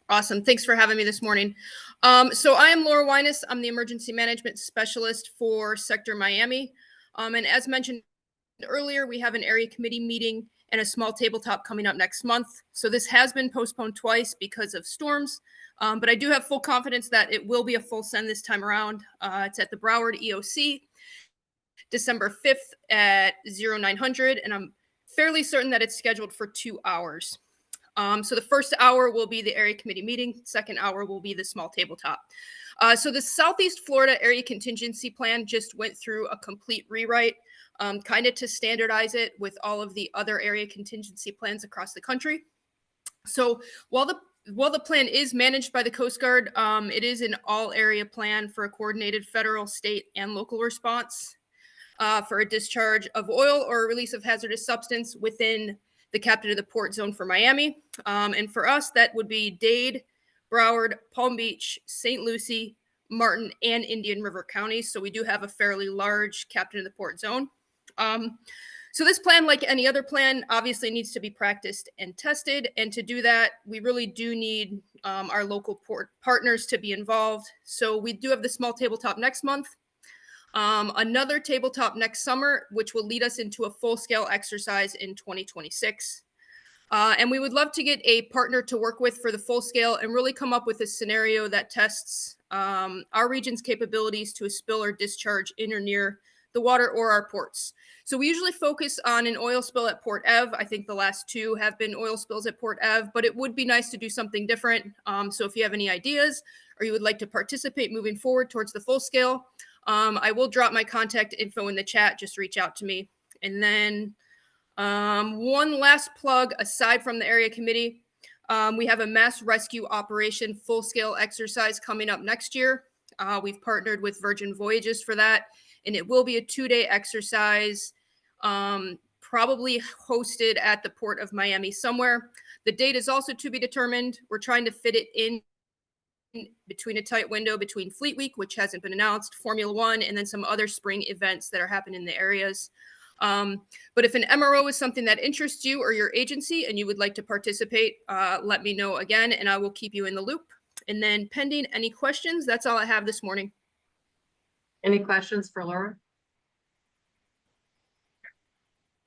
S14: Awesome. Thanks for having me this morning. So I am Laura Winus. I'm the emergency management specialist for Sector Miami. And as mentioned earlier, we have an area committee meeting and a small tabletop coming up next month. So this has been postponed twice because of storms, but I do have full confidence that it will be a full send this time around. It's at the Broward EOC, December 5th at 0900, and I'm fairly certain that it's scheduled for 2 hours. So the first hour will be the area committee meeting. Second hour will be the small tabletop. So the Southeast Florida Area Contingency Plan just went through a complete rewrite, kind of to standardize it with all of the other area contingency plans across the country. So while the plan is managed by the Coast Guard, it is an all area plan for a coordinated federal, state, and local response for a discharge of oil or a release of hazardous substance within the captain of the port zone for Miami. And for us, that would be Dade, Broward, Palm Beach, St. Lucie, Martin, and Indian River counties. So we do have a fairly large captain of the port zone. So this plan, like any other plan, obviously needs to be practiced and tested. And to do that, we really do need our local port partners to be involved. So we do have the small tabletop next month. Another tabletop next summer, which will lead us into a full-scale exercise in 2026. And we would love to get a partner to work with for the full scale and really come up with a scenario that tests our region's capabilities to a spill or discharge in or near the water or our ports. So we usually focus on an oil spill at Port Eve. I think the last two have been oil spills at Port Eve, but it would be nice to do something different. So if you have any ideas or you would like to participate moving forward towards the full scale, I will drop my contact info in the chat. Just reach out to me. And then one last plug aside from the area committee, we have a mass rescue operation full-scale exercise coming up next year. We've partnered with Virgin Voyages for that, and it will be a 2-day exercise, probably hosted at the Port of Miami somewhere. The date is also to be determined. We're trying to fit it in between a tight window between Fleet Week, which hasn't been announced, Formula One, and then some other spring events that are happening in the areas. But if an MRO is something that interests you or your agency and you would like to participate, let me know again, and I will keep you in the loop. And then pending any questions, that's all I have this morning.
S2: Any questions for Laura?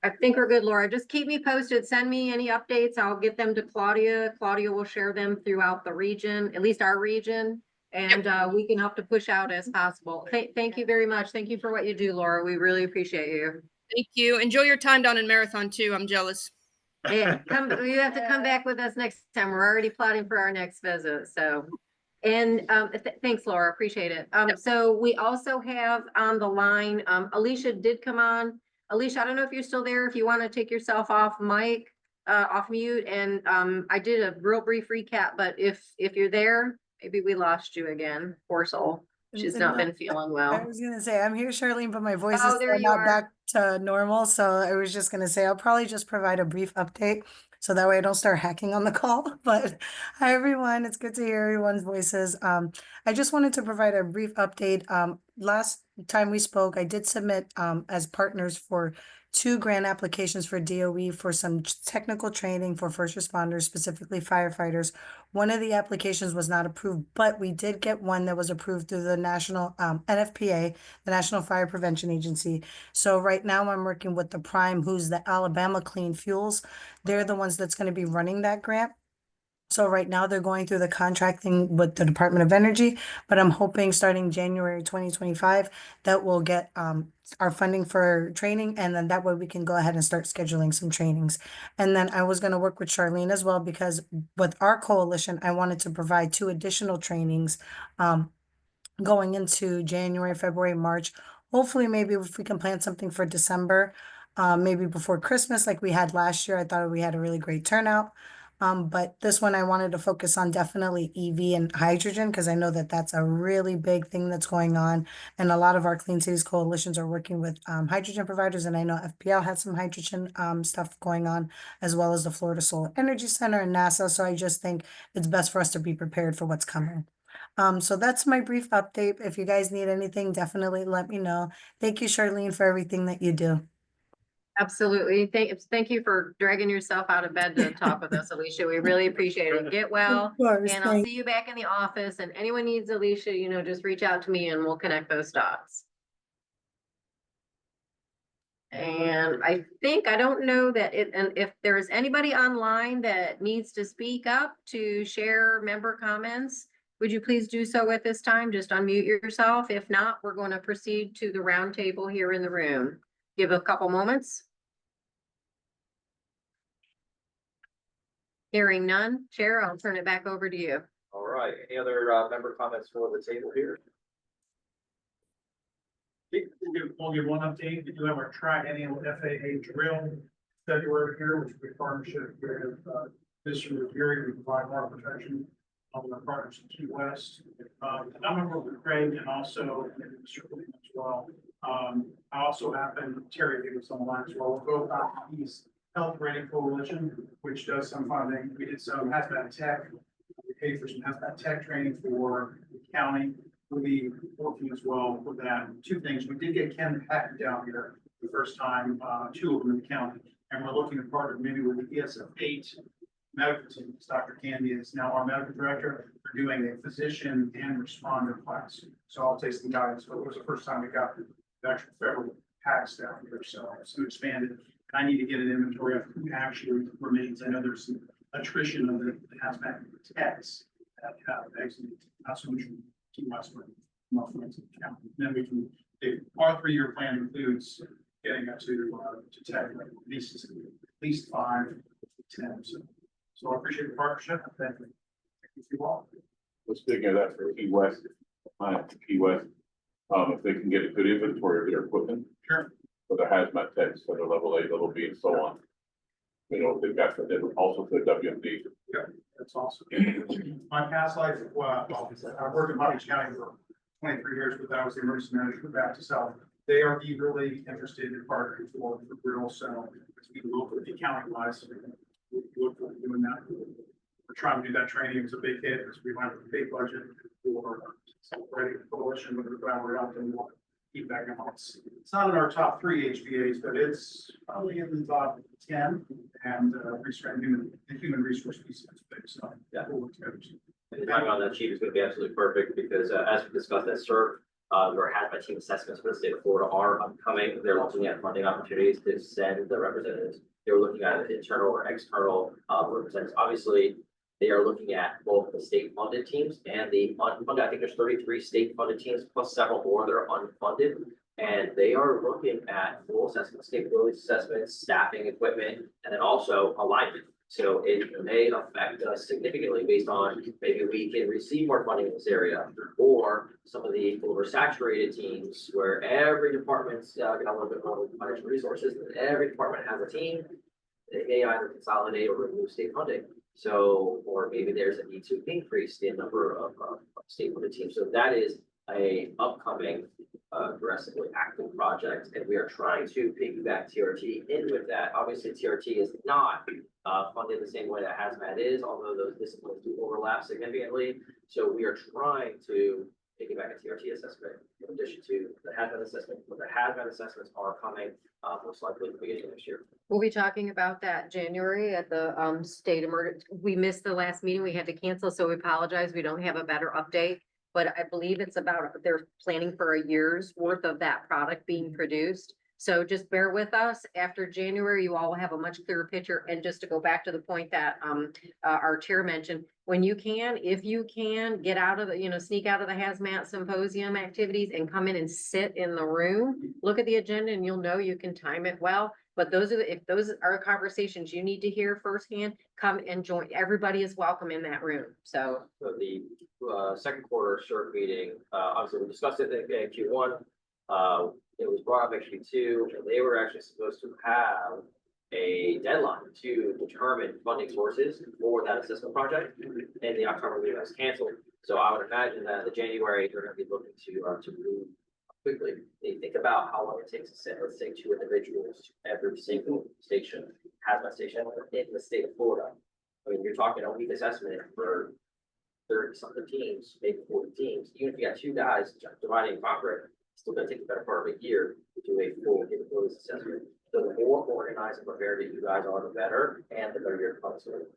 S2: I think we're good, Laura. Just keep me posted. Send me any updates. I'll get them to Claudia. Claudia will share them throughout the region, at least our region, and we can help to push out as possible. Thank you very much. Thank you for what you do, Laura. We really appreciate you.
S14: Thank you. Enjoy your time down in Marathon too. I'm jealous.
S2: Yeah, you have to come back with us next time. We're already plotting for our next visit. So, and thanks, Laura. Appreciate it. So we also have on the line, Alicia did come on. Alicia, I don't know if you're still there. If you want to take yourself off mic, off mute, and I did a real brief recap. But if you're there, maybe we lost you again. Poor soul. She's not been feeling well.
S15: I was gonna say, I'm here, Charlene, but my voice is
S2: Oh, there
S15: still
S2: you
S15: not
S2: are.
S15: back to normal. So I was just gonna say, I'll probably just provide a brief update so that way I don't start hacking on the call. But hi, everyone. It's good to hear everyone's voices. I just wanted to provide a brief update. last time we spoke, I did submit as partners for 2 grant applications for DOE for some technical training for first responders, specifically firefighters. One of the applications was not approved, but we did get one that was approved through the national NFPA, the National Fire Prevention Agency. So right now I'm working with the Prime, who's the Alabama Clean Fuels. They're the ones that's going to be running that grant. So right now they're going through the contracting with the Department of Energy, but I'm hoping starting January 2025 that we'll get our funding for training, and then that way we can go ahead and start scheduling some trainings. And then I was going to work with Charlene as well, because with our coalition, I wanted to provide 2 additional trainings going into January, February, March. Hopefully, maybe if we can plan something for December, maybe before Christmas, like we had last year. I thought we had a really great turnout. But this one I wanted to focus on definitely EV and hydrogen, because I know that that's a really big thing that's going on. And a lot of our Clean Cities coalitions are working with hydrogen providers. And I know FPL has some hydrogen stuff going on, as well as the Florida Solar Energy Center and NASA. So I just think it's best for us to be prepared for what's coming. So that's my brief update. If you guys need anything, definitely let me know. Thank you, Charlene, for everything that you do.
S2: Absolutely. Thank you for dragging yourself out of bed to talk with us, Alicia. We really appreciate it. Get well.
S15: Of course,
S2: And I'll
S15: thank-
S2: see you back in the office, and anyone needs Alicia, just reach out to me and we'll connect those dots. And I don't know that and if there's anybody online that needs to speak up to share member comments, would you please do so at this time? Just unmute yourself. If not, we're going to proceed to the round table here in the room. Give a couple moments. Hearing none, Chair, I'll turn it back over to you.
S3: All right, any other member comments for the table here?
S7: We'll give one update. We do have our triennial FAA drill February here, which we partnership with Mr. Revere, we provide water protection on the partners in Key West. I'm over with Craig and also Mr. Williams as well. I also happen, Terry gave us on the line as well. We'll go about East Health Rating Coalition, which does some funding. We did some hazmat tech. We paid for some hazmat tech training for the county. We'll be working as well with that. 2 things. We did get Ken Patton down here the first time, 2 of them in the county. And we're looking at partner maybe with the ESF8 medical team. Dr. Candy is now our medical director. We're doing a physician and responder class. So I'll take some guidance. But it was the first time we got the actual federal packs down here. So it's expanded. I need to get an inventory of who actually remains. I know there's some attrition of the hazmat techs that have exited, not so much from Key West, but from our friends in the county. Then we can, our 3-year plan includes getting up to tech, like at least 5 to 10. So I appreciate the partnership. Thank you all.
S1: Well, speaking of that, for Key West, if they can get a good inventory of their equipment.
S7: Sure.
S1: For the hazmat techs, for the level A, level B, and so on. They've got for them, also for WMD.
S7: Yeah, that's awesome. My past life, I've worked in Palm Beach County for 23 years, but I was the emergency manager for Baptist Health. They are eagerly interested in partnering for real, so it's being local, the county wise. We look forward to doing that. We're trying to do that training. It's a big hit because we have a big budget for celebrating coalition with the ground out and we'll keep that going. It's not in our top 3 HVAs, but it's probably in the top 10 and human resource piece of it. So
S3: Yeah.
S7: we'll work together.
S3: And the timing on that, Chief, is going to be absolutely perfect because as we discussed at CERC, your hazmat team assessments for the state of Florida are upcoming. They're looking at funding opportunities to send the representatives. They're looking at internal or external representatives. Obviously, they are looking at both the state funded teams and the unfunded. I think there's 33 state funded teams plus several more that are unfunded. And they are looking at full assessments, capability assessments, staffing, equipment, and then also alignment. So it may affect us significantly based on maybe we can receive more funding in this area, or some of the oversaturated teams where every department's got a little bit more financial resources, and every department has a team. They may either consolidate or remove state funding. So, or maybe there's a need to increase the number of state funded teams. So that is a upcoming aggressively active project, and we are trying to piggyback TRT in with that. Obviously, TRT is not funded the same way that hazmat is, although those disciplines do overlap significantly. So we are trying to piggyback a TRT assessment addition to the hazmat assessment, but the hazmat assessments are coming, most likely at the beginning of next year.
S2: We'll be talking about that January at the state emergency. We missed the last meeting. We had to cancel, so we apologize. We don't have a better update. But I believe it's about, they're planning for a year's worth of that product being produced. So just bear with us. After January, you all will have a much clearer picture. And just to go back to the point that our chair mentioned, when you can, if you can, get out of the, sneak out of the hazmat symposium activities and come in and sit in the room, look at the agenda and you'll know you can time it well. But if those are conversations you need to hear firsthand, come and join. Everybody is welcome in that room. So
S3: The second quarter CERT meeting, obviously we discussed it in Q1. It was brought up in Q2, and they were actually supposed to have a deadline to determine funding sources for that assessment project, and the October meeting was canceled. So I would imagine that in the January, they're gonna be looking to move quickly. They think about how long it takes to send, let's say, 2 individuals to every single station, hazmat station in the state of Florida. I mean, you're talking a week assessment for 30-something teams, maybe 40 teams. Even if you got 2 guys dividing and conquering, it's still gonna take the better part of a year to do a full capabilities assessment. So the more organized and prepared that you guys are, the better, and the better your products are.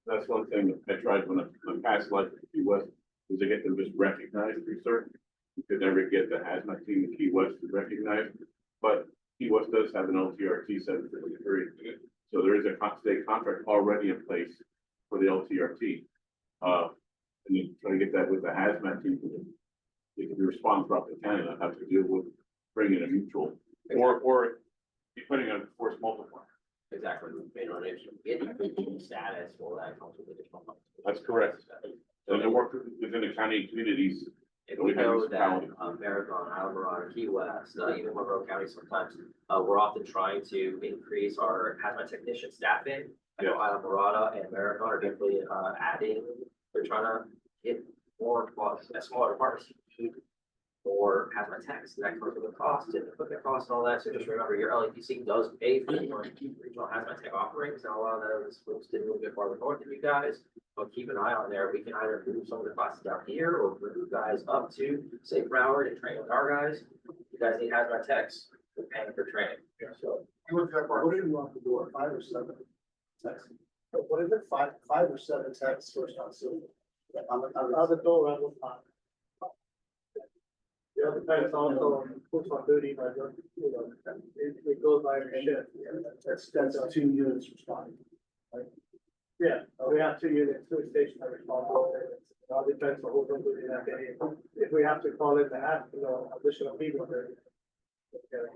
S1: That's one thing that I tried when I passed like Key West, was to get them just recognized through CERT. You could never get the hazmat team in Key West to recognize, but Key West does have an LTRT 753. So there is a state contract already in place for the LTRT. And you try to get that with the hazmat team. They can be responsible throughout the county, not have to deal with bringing a neutral or putting a force multiplier.
S3: Exactly. You know, if you get status, well, that comes with additional funds.
S1: That's correct. And they work within the county communities.
S3: If we know that Marathon, Islamorada, Key West, even Monroe County sometimes, we're often trying to increase our hazmat technician staffing. I know Islamorada and Marathon are definitely adding, they're trying to get more, smaller departments, or hazmat techs, and that comes with a cost and equipment cost and all that. So just remember, your LEPC does pay for your regional hazmat tech offerings. Now, a lot of those folks did a little bit farther north than you guys, but keep an eye on there. We can either move some of the classes down here or move you guys up to, say, Broward and train with our guys. You guys need hazmat techs, we're paying for training. So
S8: What do you want to do, 5 or 7 techs? What is it, 5 or 7 techs first on civil? On the door, around 5. Yeah, depends also on who's on duty, but it goes by your shift. That's 2 units responding, right? Yeah, we have 2 units, 2 stations that respond. It all depends on who's on duty that day. If we have to call in to have, additional people there.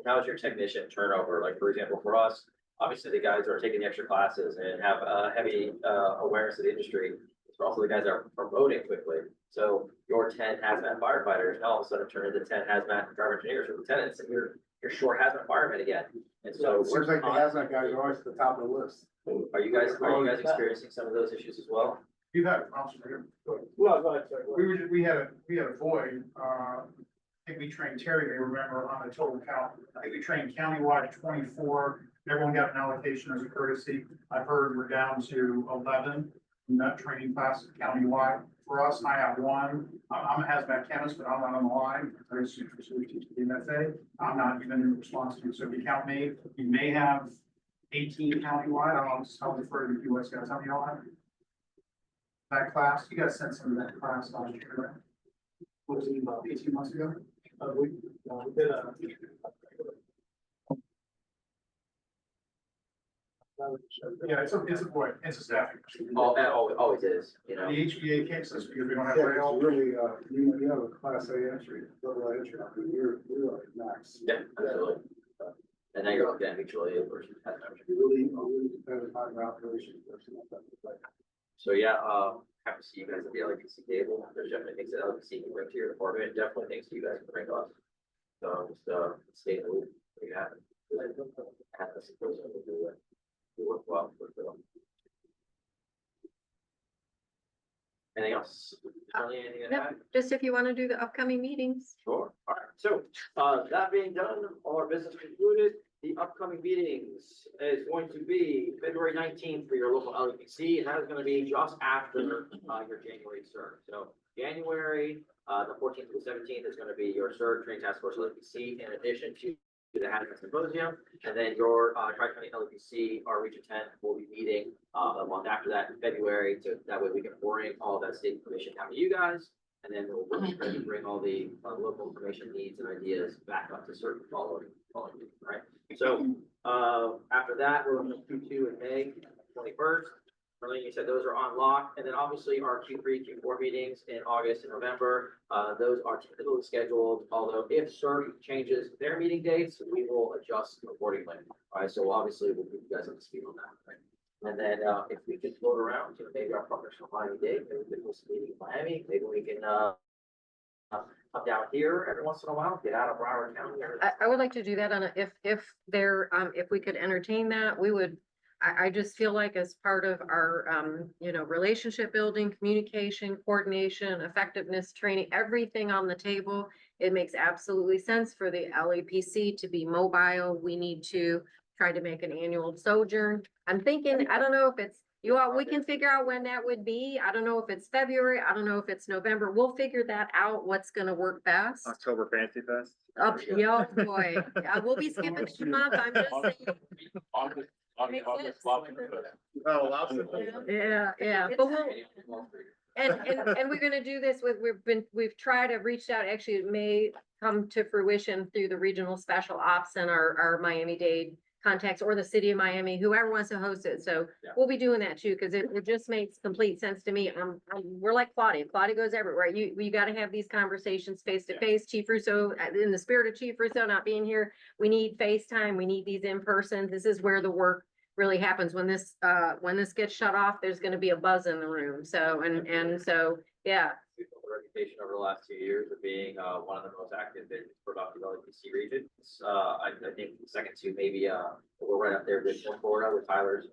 S3: how's your technician turnover? Like, for example, for us, obviously the guys are taking the extra classes and have a heavy awareness of the industry. It's also the guys that are promoting quickly. So your 10 hazmat firefighters now all of a sudden turn into 10 hazmat driver engineers or lieutenants, and you're short hazmat firemen again. And so
S8: It seems like the hazmat guys are always at the top of the list.
S3: Are you guys experiencing some of those issues as well?
S16: You've had problems here. We had a void, I think we trained Terry, I remember, on a total count. I think we trained countywide 24. Everyone got an allocation as a courtesy. I've heard we're down to 11 in that training class countywide. For us, I have 1. I'm a hazmat chemist, but I'm not on the line. Very soon, so we teach the MFA. I'm not even responsible. So if you count me, you may have 18 countywide. I'll defer to the US guys. How many y'all have? That class, you guys sent some of that class last year, right? What was it, about 18 months ago? We did a. Yeah, it's a staffing.
S3: Oh, that always is,
S16: The HVA cases, because we don't have
S8: Yeah,
S16: rail.
S8: it's really, you have a class A entry, double A entry, you're like max.
S3: Yeah, absolutely. And now you're looking at mutual aid versus hazmat.
S8: It really depends on your operation.
S3: So yeah, happy to see you guys at the LEPC table. There's definitely things that LEPC can bring to your department, definitely things you guys can bring us. So just stay in the loop. We have it. We work well with them. Anything else? Charlie, anything to
S2: No,
S3: add?
S2: just if you want to do the upcoming meetings.
S3: Sure. All right. So, that being done, all our business concluded. The upcoming meetings is going to be February 19th for your local LEPC, and that is going to be just after your January CERT. So January, The 14th to the 17th is gonna be your CERT training task force LEPC in addition to the Hazmat Symposium. And then your, Tri-County LEPC, our Region 10 will be meeting, a month after that in February that way we can bring all that state information down to you guys. And then we'll bring all the local information needs and ideas back up to certain following, right? So, after that, we're going to Q2 in May 21st. Marlene, you said those are on lock. And then obviously our Q3, Q4 meetings in August and November, those are typically scheduled. Although if CERT changes their meeting dates, we will adjust accordingly. All right, so obviously we'll keep you guys up to speed on that, right? And then, if we can float around, you know, maybe our partners from Miami Dade, maybe we can host a meeting in Miami, maybe we can, come down here every once in a while, get out of Broward County.
S2: I would like to do that on a, if we could entertain that, we would. I just feel like as part of our, you know, relationship building, communication, coordination, effectiveness, training, everything on the table. It makes absolutely sense for the LEPC to be mobile. We need to try to make an annual sojourn. I'm thinking, I don't know if it's, you all, we can figure out when that would be. I don't know if it's February. I don't know if it's November. We'll figure that out, what's gonna work best.
S11: October Fancy Fest.
S2: Yeah, boy, we'll be skipping a month. I'm just saying.
S1: August Lobster Fest.
S11: Oh, Lobster.
S2: Yeah, but we'll, and we're gonna do this with, we've tried to reach out, actually, it may come to fruition through the regional special ops and our Miami-Dade contacts or the city of Miami, whoever wants to host it. So we'll be doing that too, because it just makes complete sense to me. We're like Claudia. Claudia goes everywhere. You got to have these conversations face to face. Chief Russo, in the spirit of Chief Russo not being here, we need FaceTime. We need these in person. This is where the work really happens. When this gets shut off, there's going to be a buzz in the room. So, and so, yeah.
S3: Reputation over the last 2 years of being one of the most active and productive LEPC regions. I think second to maybe we're right up there with Florida with Tyler's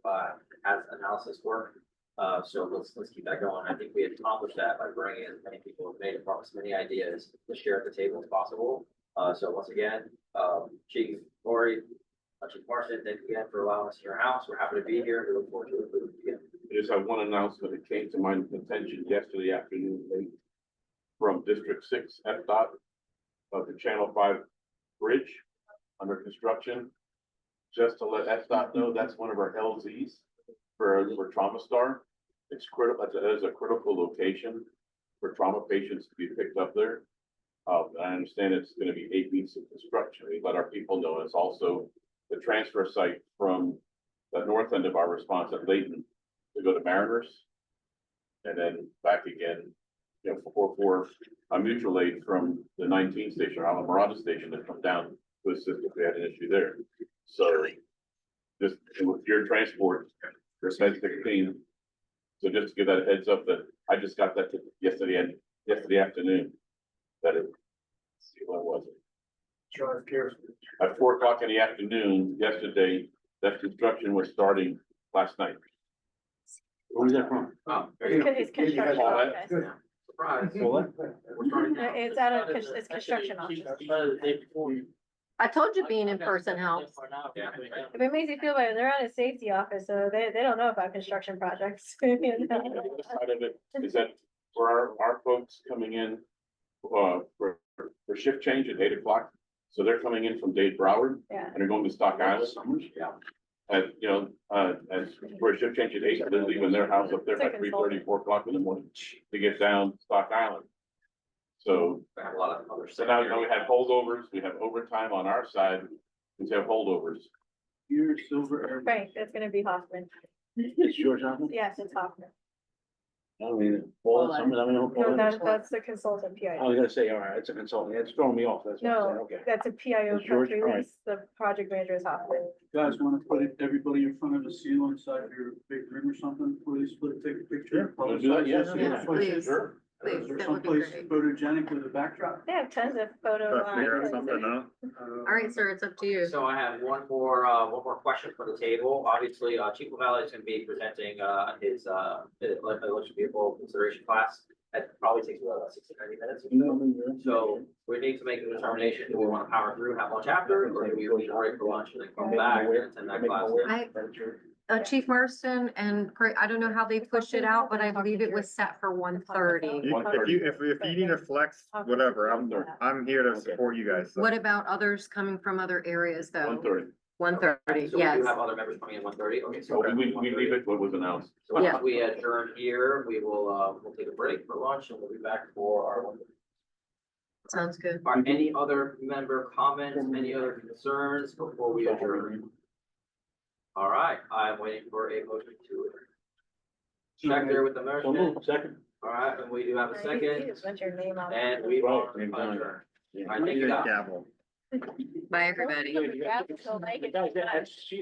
S3: has analysis work. So let's keep that going. I think we accomplished that by bringing in as many people who made across many ideas to share at the table as possible. So once again, Chief Lori, Chief Marson, thank you again for allowing us in your house. We're happy to be here. We look forward to it again.
S1: I just have one announcement that came to my attention yesterday afternoon from District 6 FDOT of the Channel 5 bridge under construction. Just to let FDOT know, that's one of our LZs for Trauma Star. It's critical, that is a critical location for trauma patients to be picked up there. I understand it's going to be 8 weeks of construction. We let our people know it's also the transfer site from the north end of our response at Layton to go to Mariners and then back again, you know, for a mutual aid from the 19 station or Alamorada station to come down to assist if we had an issue there. So just with your transport, for Med 16. So just to give that a heads up that I just got that yesterday afternoon. That it, let's see, what was it? At 4 o'clock in the afternoon yesterday, that construction was starting last night.
S10: Where was that from?
S12: It's construction office.
S3: Surprise.
S10: What?
S12: It's out of, it's construction office.
S2: I told you being in person helps.
S12: If it makes you feel better, they're out of safety office, so they don't know about construction projects.
S1: The other side of it is that for our folks coming in, for shift change at 8 o'clock. So they're coming in from Dade Broward.
S12: Yeah.
S1: And they're going to Stock Island. Yeah. At, you know, as for a shift change at 8, they're leaving their house up there by 3:30, 4 o'clock in the morning to get down Stock Island. So,
S3: I have a lot of other.
S1: so now, you know, we have holdovers, we have overtime on our side, we have holdovers.
S7: Your silver.
S12: Right, that's gonna be Hoffman.
S10: It's yours, Jonathan?
S12: Yes, it's Hoffman.
S10: I mean, all, some of them,
S12: No, that's the consultant
S10: I
S12: PIO.
S10: was gonna say, all right, it's a consultant, it's throwing me off, that's what I'm saying,
S12: No,
S10: okay.
S12: that's a PIO
S10: It's yours?
S12: press
S10: All right.
S12: release. The project manager is Hoffman.
S7: You guys wanna put everybody in front of the seal inside of your big room or something, before they split, take a picture?
S1: Wanna do that? Yes,
S2: yes, please.
S1: Sure.
S7: Is there someplace photogenic with a backdrop?
S12: They have tons of photo.
S2: All right, sir, it's up to you.
S3: So I have one more question for the table. Obviously, Chief LaValle is going to be presenting his electric vehicle consideration class. That probably takes about 60, 90 minutes. So we need to make a determination. Do we want to power through, have lunch after, or do we break for lunch and then come back and attend that class?
S2: Chief Marston and Craig, I don't know how they pushed it out, but I believe it was set for 1:30.
S11: If you need to flex, whatever, I'm here to support you guys. so.
S2: What about others coming from other areas though?
S1: 1:30.
S2: 1:30,
S3: So we
S2: yes.
S3: do have other members coming in 1:30. Okay, so.
S1: We leave it what was announced.
S3: So
S2: Yeah.
S3: once we adjourn here, we'll take a break for lunch and we'll be back for our.
S2: Sounds good.
S3: Are any other member comments, any other concerns before we adjourn? All right, I'm waiting for a motion to adjourn. Check there with the
S10: So
S3: motion.
S10: moved, second.
S3: All right, and we do have a second,
S12: What's your name on?
S3: and we are
S10: Right.
S3: adjourned. All
S10: Yeah.
S3: right, thank you guys.
S11: Gavel.
S2: Bye, everybody.
S10: The guys that- she,